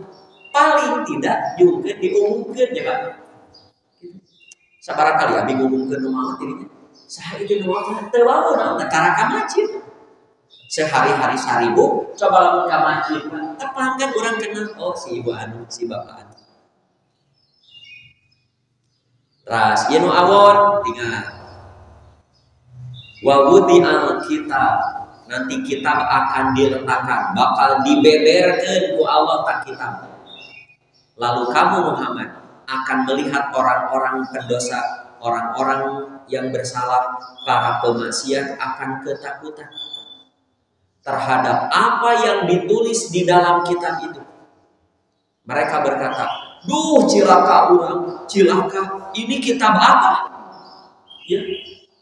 Paling tidak juga diumumkeun ya Pak. Sabaraha kali abi ngumumkeun nu maot dirinya. Saha itu nu maot teu wau naon utara ka masjid. Sehari-hari 1000 coba lamun ka masjid tepangkan urang kenal oh si ibu anu si bapak anu. Ras ieu nu awon tinggal wa wudi'al kitab, nanti kitab akan diletakkan, bakal dibeberkeun ku Allah ta kitab. Lalu kamu Muhammad akan melihat orang-orang pendosa, orang-orang yang bersalah, para pemaksiat akan ketakutan terhadap apa yang ditulis di dalam kitab itu. Mereka berkata, duh cilaka urang, cilaka, ini kitab apa? Ya.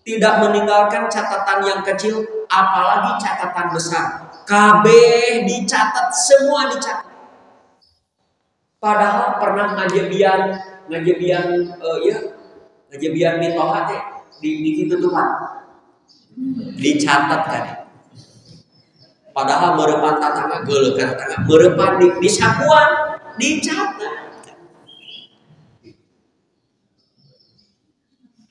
Tidak meninggalkan catatan yang kecil, apalagi catatan besar. kabeh dicatat, semua dicatat. Padahal pernah ngajebian mitoha teh di kitu Tuhan dicatat kan. Padahal meurepan tatangga geuleuh tatangga meurepan di sakuan dicatat.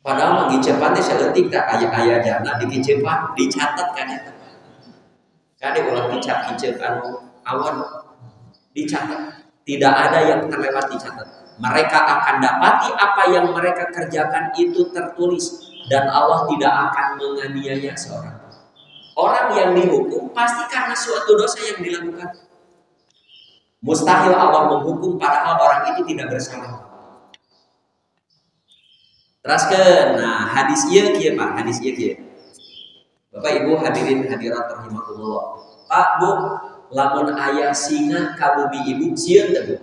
Padahal ngicepan teh saeutik teh aya jana dikicepan dicatat kan eta. Kade ulah dicap-kicep anu awan dicatat. Tidak ada yang terlewat dicatat. Mereka akan dapati apa yang mereka kerjakan itu tertulis dan Allah tidak akan menganiaya seorang. Orang yang dihukum pasti karena suatu dosa yang dilakukan. Mustahil Allah menghukum padahal orang itu tidak bersalah. Teruskeun, nah hadis ieu kieu Pak, hadis ieu kieu. Bapak Ibu hadirin hadirat rahimakumullah. Pak Bu, lamun aya singa ka bumi ibu sieun teh Bu.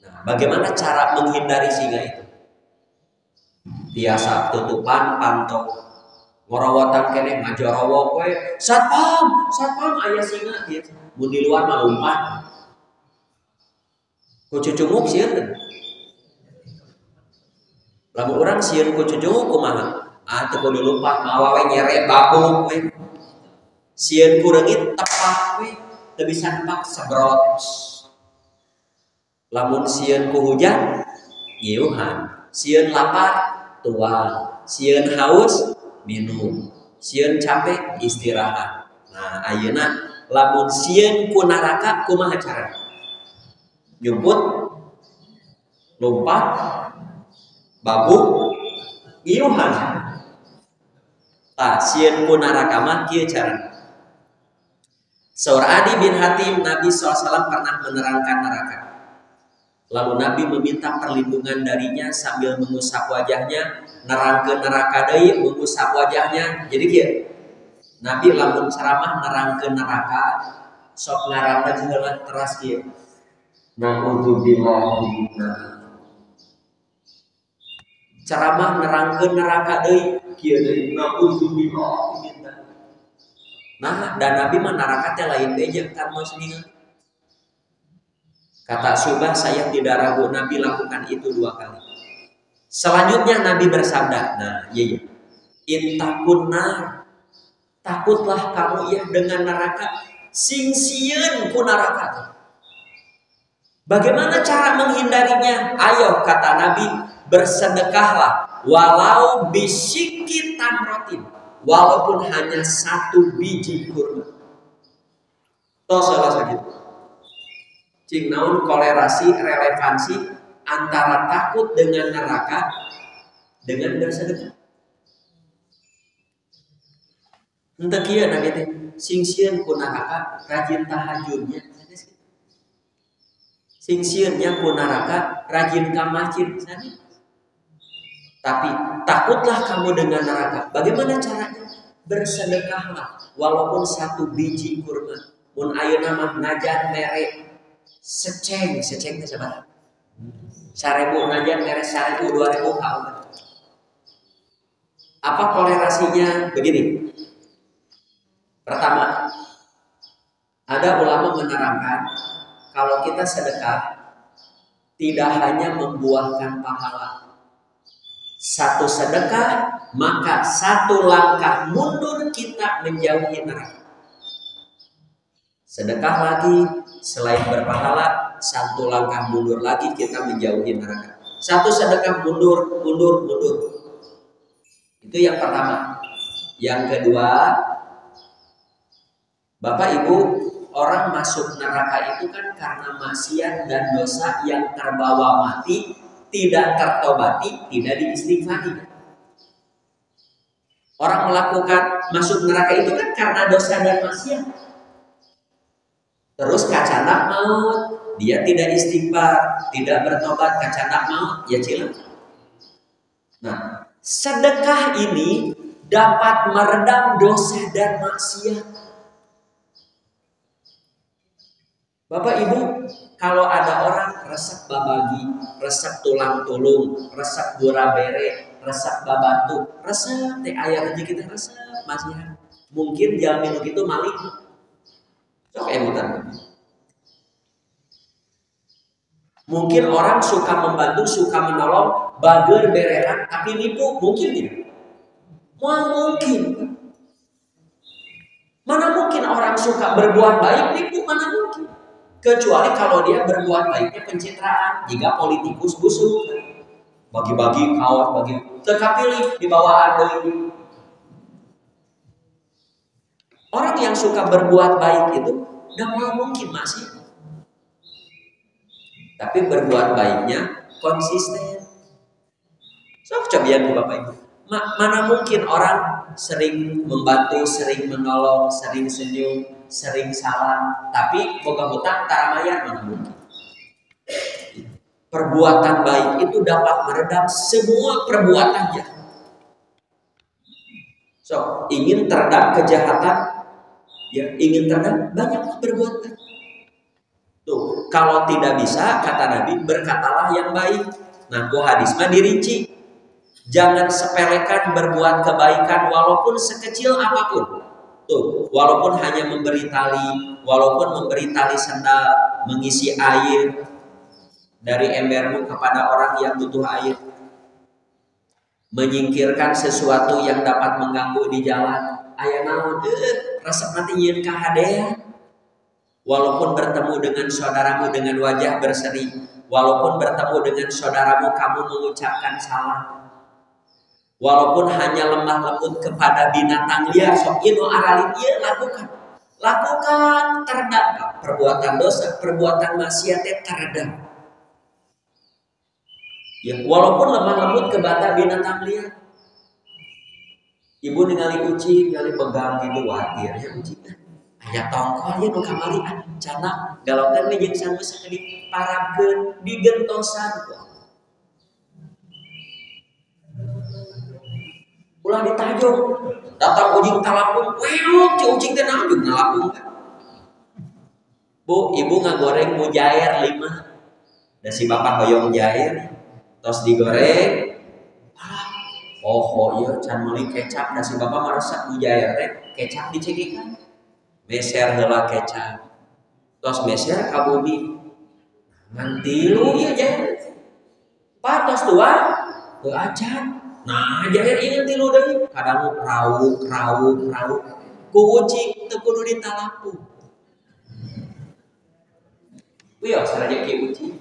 Nah, bagaimana cara menghindari singa itu? Biasa tutupan pantok ngorowotan keneh ngajorowok we, satpam aya singa kieu. Mun di luar mah lumpat. Ku cucunguk sieun teh. Lamun urang sieun ku cucunguk kumaha? Teu kudu lumpat, mawa we nyeret babuk we. Sieun ku reungit tepak we, teu bisa nepak sebrot. Lamun sieun ku hujan, ngiuhan. Sieun lapar, tuang. Sieun haus, minum. Sieun capek, istirahat. Nah, ayeuna lamun sieun ku naraka kumaha cara? Nyumput, lompat, babuk, ngiuhan. Tah sieun ku naraka mah kieu carana. Saur Adi bin Hatim, Nabi SAW pernah menerangkan neraka. Lalu Nabi meminta perlindungan darinya sambil mengusap wajahnya, nerangkeun neraka deui, mengusap wajahnya. Jadi kieu. Nabi lamun ceramah nerangkeun neraka, sok ngaranna heula teras kieu. Na'udzubillahi minna. Ceramah nerangkeun neraka deui, kieu deui na'udzubillahi minna. Nah, dan Nabi mah neraka teh lain beja kan muslimin. Kata Syubah, saya tidak ragu Nabi lakukan itu 2 kali. Selanjutnya Nabi bersabda, nah iya. Intakun nar, takutlah kamu ya dengan neraka, sing sieun ku neraka. Bagaimana cara menghindarinya? Ayo kata Nabi, bersedekahlah walau bisyikki tamratin, walaupun hanya 1 biji kurma. Toh salah sakit. Cing naon kolerasi relevansi antara takut dengan neraka dengan bersedekah. Henteu kieu Nabi teh sing sieun ku neraka rajin tahajudnya. Sing sieunnya ku neraka rajin ka masjid sana. Tapi takutlah kamu dengan neraka. Bagaimana caranya? Bersedekahlah walaupun 1 biji kurma. Mun ayeuna mah najan mere seceng teh sabaraha? 1000 najan mere 1000 2000 ka. Apa kolerasinya? Begini. Pertama, ada ulama menerangkan kalau kita sedekah tidak hanya membuahkan pahala. 1 sedekah maka 1 langkah mundur kita menjauhi neraka. Sedekah lagi selain berpahala 1 langkah mundur lagi kita menjauhi neraka. 1 sedekah mundur. Itu yang pertama. Yang kedua, Bapak Ibu, orang masuk neraka itu kan karena maksiat dan dosa yang terbawa mati, tidak tertobati, tidak diistighfari. Orang melakukan masuk neraka itu kan karena dosa dan maksiat. Terus kacanak maut, dia tidak istighfar, tidak bertobat, kacanak maut, ya cilaka. Nah, sedekah ini dapat meredam dosa dan maksiat. Bapak Ibu, kalau ada orang resep babagi, resep tulang tulung, resep gura bere, resep babatu, resep teh aya rezeki kita resep maksiat. Mungkin jam minum itu maling. Sok emutan. Mungkin orang suka membantu, suka menolong, bager bereran, tapi nipu, mungkin tidak? Mungkin. Mana mungkin orang suka berbuat baik, nipu, mana mungkin? Kecuali kalau dia berbuat baiknya pencitraan, jika politikus busuk, bagi-bagi kawan, bagi terkapilih di bawah ini. Orang yang suka berbuat baik itu, gak mungkin masih. Tapi berbuat baiknya konsisten. So, cobian ke Bapak Ibu. Mana mungkin orang sering membantu, sering menolong, sering senyum, sering salam, tapi boga hutang taramayar, mana mungkin. Perbuatan baik itu dapat meredam semua perbuatan jahat. So, ingin teredam kejahatan, ya ingin teredam banyak berbuat baik. Tuh, kalau tidak bisa, kata Nabi, berkatalah yang baik. Nah, hadis mah dirinci. Jangan sepelekan berbuat kebaikan walaupun sekecil apapun. Tuh, walaupun hanya memberi tali, walaupun memberi tali sendal, mengisi air dari embermu kepada orang yang butuh air, menyingkirkan sesuatu yang dapat mengganggu di jalan. Aya naon? Resep mati nyeun kahadean. Walaupun bertemu dengan saudaramu dengan wajah berseri, walaupun bertemu dengan saudaramu kamu mengucapkan salam, walaupun hanya lemah lembut kepada binatang liar, sok inu aralin ieu lakukan teredam perbuatan dosa, perbuatan maksiat teredam. Ya, walaupun lemah lembut kepada binatang liar. Ibu ningali kucing, ningali pegang gitu watir ya kucing. Aya tongkol ya nu kamari cenah galokan we jeung sangu sakeudik parabkeun digentosan ulah ditajong datang ujing talapung weuk ci ujing teh naon jeung nalapung kan. Bu, ibu ngagoreng mujair 5 dan si bapak hoyong jair tos digoreng. Oh iya can meuli kecap dan si bapak maresep mujair teh kecap dicekikan. Meser heula kecap. Tos meser ka bumi. Mantilu ieu jair. Patos tuan, teu acan. Nah, jair ieu tilu deui. Kadang rauk. Ku ucing teu kudu ditalapu. Wios rejeki ucing.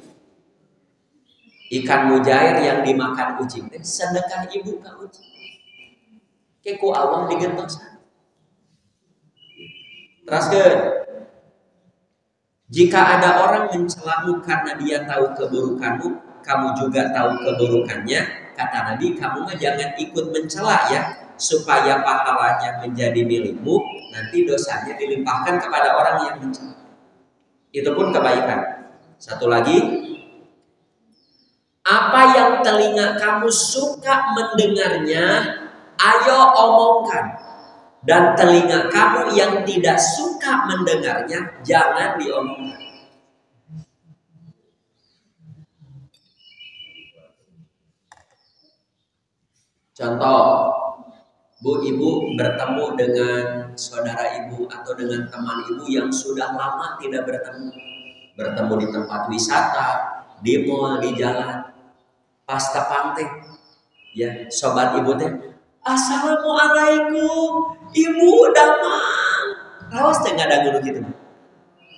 Ikan mujair yang dimakan ucing teh sedekah ibu ka ucing. Keku Allah digentosan. Teruskeun. Jika ada orang mencelamu karena dia tahu keburukanmu, kamu juga tahu keburukannya, kata Nabi, kamu mah jangan ikut mencela ya, supaya pahalanya menjadi milikmu, nanti dosanya dilimpahkan kepada orang yang mencela. Itu pun kebaikan. Satu lagi, apa yang telinga kamu suka mendengarnya, ayo omongkan. Dan telinga kamu yang tidak suka mendengarnya, jangan diomongkan. Contoh, bu ibu bertemu dengan saudara ibu atau dengan teman ibu yang sudah lama tidak bertemu. Bertemu di tempat wisata, di mall, di jalan. Pas tepang teh, ya sobat ibu teh, assalamualaikum, ibu damang. Raos teh ngadangu gitu.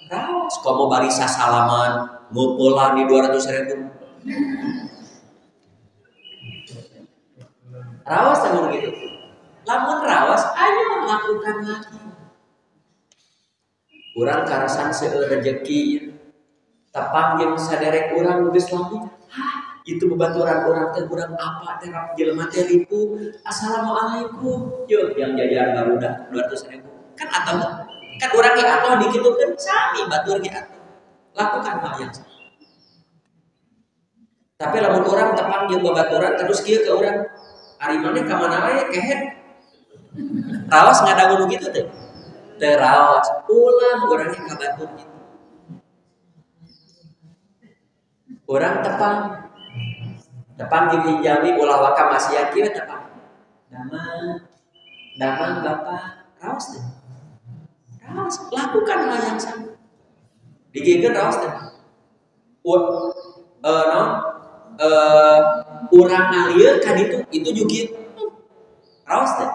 Raos, komo barisa salaman, ngumpulan di 200.000. Raos teh gitu. Lamun raos, ayo lakukan lagi. Urang karasan seueur rezeki, tepang jeung saderek urang geus lami. Itu bebaturan orang teh urang apa teh rap jelema teh lipu assalamualaikum yuk yang jajan barudak 200.000 kan atau kan urang ge atuh dikitukeun sami batur ge atuh lakukan hal yang sama. Tapi lamun urang tepang jeung babaturan terus kieu ke urang ari maneh ka mana wae kehet raos ngadangu kitu teh teu raos ulah urang ge ka batur kitu urang tepang dihijami ulah waka maksiat kieu tepang. Damang bapak raos teh. Lakukan hal yang sama. Digigit raos teh. Urang ngalir kan itu juga raos teh.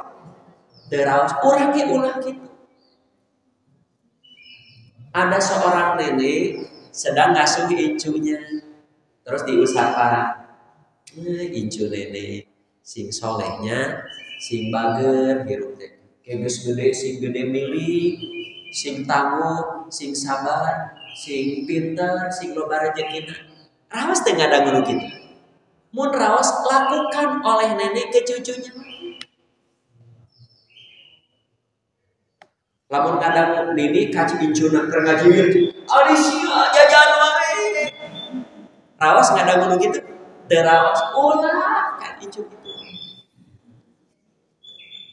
Raos urang ge ulah gitu. Ada seorang nenek sedang ngasuh incunya, terus diusahakan, incu nenek sing solehnya, sing bager hirup teh, geus gede sing gede milih, sing tangguh, sing sabar, sing pintar, sing loba rezekina. Raos teh ngadanggu kitu. Mun raos lakukan oleh nenek ke cucunya. Lamun kadang nini kaci incuna keur ngajiwir. Ali sia jajan wae. Raos ngadanggu kitu. Teu raos ulah kan incu kitu.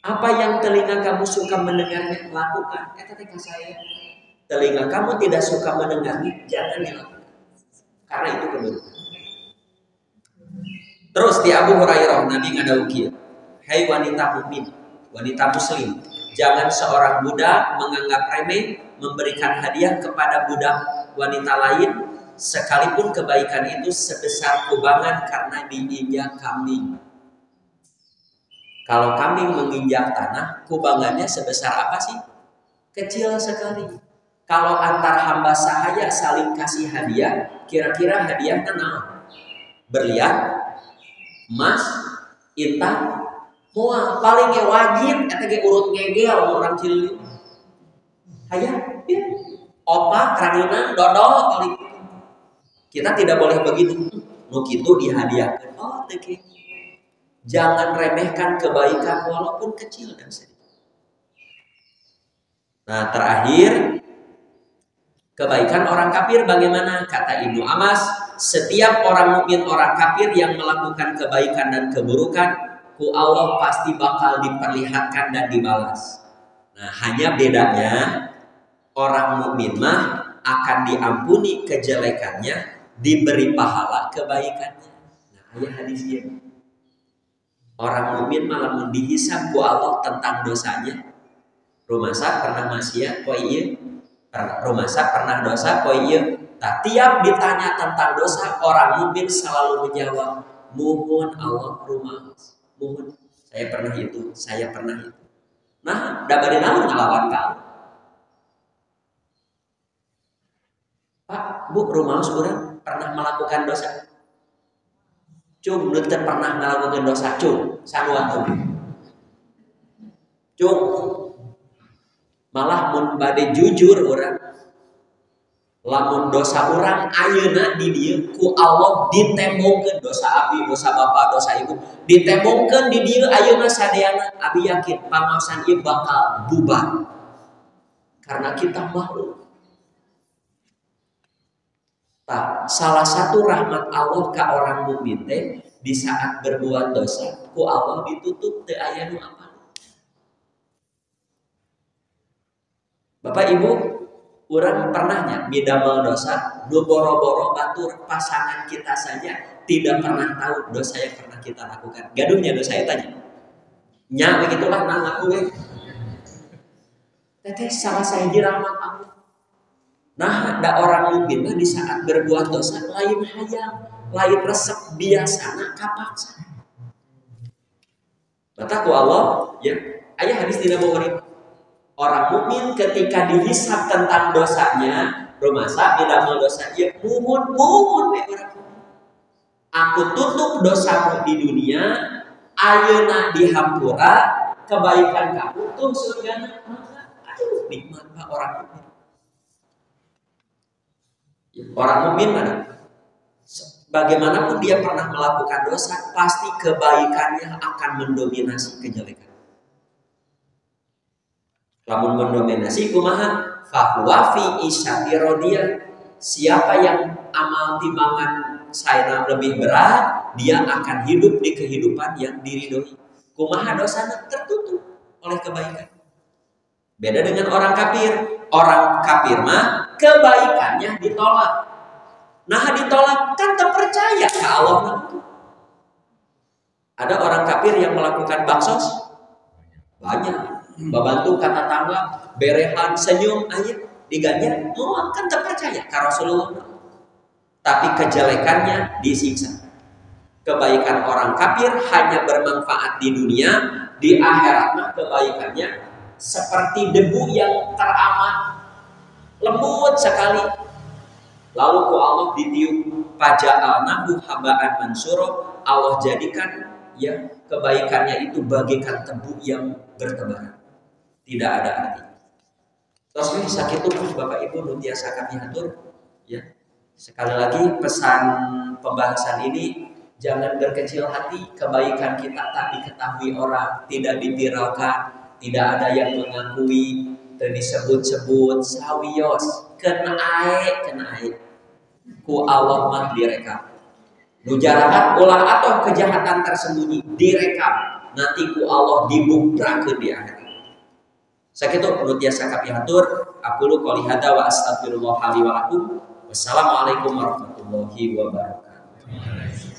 Apa yang telinga kamu suka mendengarnya lakukan. Eta teh ka saya. Telinga kamu tidak suka mendengarnya jangan dilakukan. Karena itu keburukan. Terus di Abu Hurairah Nabi ngadau kieu. Hai wanita mukmin, wanita muslim, jangan seorang budak menganggap remeh memberikan hadiah kepada budak wanita lain sekalipun kebaikan itu sebesar kubangan karena diinjak kambing. Kalau kambing menginjak tanah, kubangannya sebesar apa sih? Kecil sekali. Kalau antar hamba sahaya saling kasih hadiah, kira-kira hadiahnya naon? Berlian, emas, intan, moal paling wajib eta ge urut ngegel urang Cileunyi. Hayang opak ranginan dodol paling. Kita tidak boleh begitu. Nu kitu dihadiahkeun. Oh teu kitu. Jangan remehkan kebaikan walaupun kecil dan sedikit. Nah, terakhir kebaikan orang kafir bagaimana? Kata Ibnu Amas, setiap orang mukmin orang kafir yang melakukan kebaikan dan keburukan, ku Allah pasti bakal diperlihatkan dan dibalas. Nah, hanya bedanya orang mukmin mah akan diampuni kejelekannya, diberi pahala kebaikannya. Nah, ayat hadisnya. Orang mukmin malah dihisab ku Allah tentang dosanya. Rumasa pernah maksiat poe ieu? Rumasa pernah dosa poe ieu? Nah, tiap ditanya tentang dosa, orang mukmin selalu menjawab, "Muhun Allah rumaos." Muhun, saya pernah itu, saya pernah itu. Nah, da bari naon ngalawan ka? Pak, Bu, rumaos urang pernah melakukan dosa. Cung, nu teu pernah ngalakukeun dosa, cung, sanuan tuh. Cung, malah mun bade jujur urang, lamun dosa urang ayeuna di dieu ku Allah ditembongkeun dosa abi, dosa bapa, dosa ibu, ditembongkeun di dieu ayeuna sadeana, abi yakin pangaosan ieu bakal bubar. Karena kita makhluk. Salah satu rahmat Allah ke orang mukmin teh di saat berbuat dosa ku Allah ditutup teu aya nu apa. Bapak Ibu, urang pernahnya bidamel dosa nu boro-boro batur pasangan kita saja tidak pernah tahu dosa yang pernah kita lakukan. Gaduhnya dosa eta nya. Nya begitulah nah ngaku we. Teh salah sahiji rahmat Allah. Nah, ada orang mukmin di saat berbuat dosa lain hayang, lain resep biasana kapaksa. Bataku Allah, ya. Aya hadis dina Bukhari. Orang mukmin ketika dihisab tentang dosanya, rumasa bidamel dosa ieu muhun we orang. Aku tutup dosamu di dunia, ayeuna dihampura kebaikan kamu tuh surgana. Aduh, nikmat Pak orang mukmin. Orang mukmin mana? Bagaimanapun dia pernah melakukan dosa, pasti kebaikannya akan mendominasi kejelekan. Lamun mendominasi kumaha? Fahuwa fi isyati radiyah. Siapa yang amal timbangan saena lebih berat, dia akan hidup di kehidupan yang diridhoi. Kumaha dosana tertutup oleh kebaikan. Beda dengan orang kafir. Orang kafir mah kebaikannya ditolak. Nah, ditolak kan terpercaya ke Allah. Ada orang kafir yang melakukan baksos banyak. Babantu kata tangga, berehan senyum aja diganjar, oh kan terpercaya ka Rasulullah. Tapi kejelekannya disiksa. Kebaikan orang kafir hanya bermanfaat di dunia, di akhiratnya kebaikannya seperti debu yang teramat lembut sekali. Lalu ku Allah ditiup faja'alnahu haba'an mansura, Allah jadikan ya kebaikannya itu bagaikan tebu yang bertebaran, tidak ada arti. Terus sakit itu Bapak Ibu nu tiasa kami atur ya. Sekali lagi pesan pembahasan ini, jangan berkecil hati. Kebaikan kita tak diketahui orang, tidak diviralkan, tidak ada yang mengakui, dan disebut-sebut sawios, kena air ku Allah mah direkam. Nujarahat ulah atau kejahatan tersembunyi direkam, nanti ku Allah dibubrakeun di akhirat. Sakitu perlu tiasa kapihatur. Aku lu qouli hada wa astaghfirullah li wa lakum. Wassalamualaikum warahmatullahi wabarakatuh.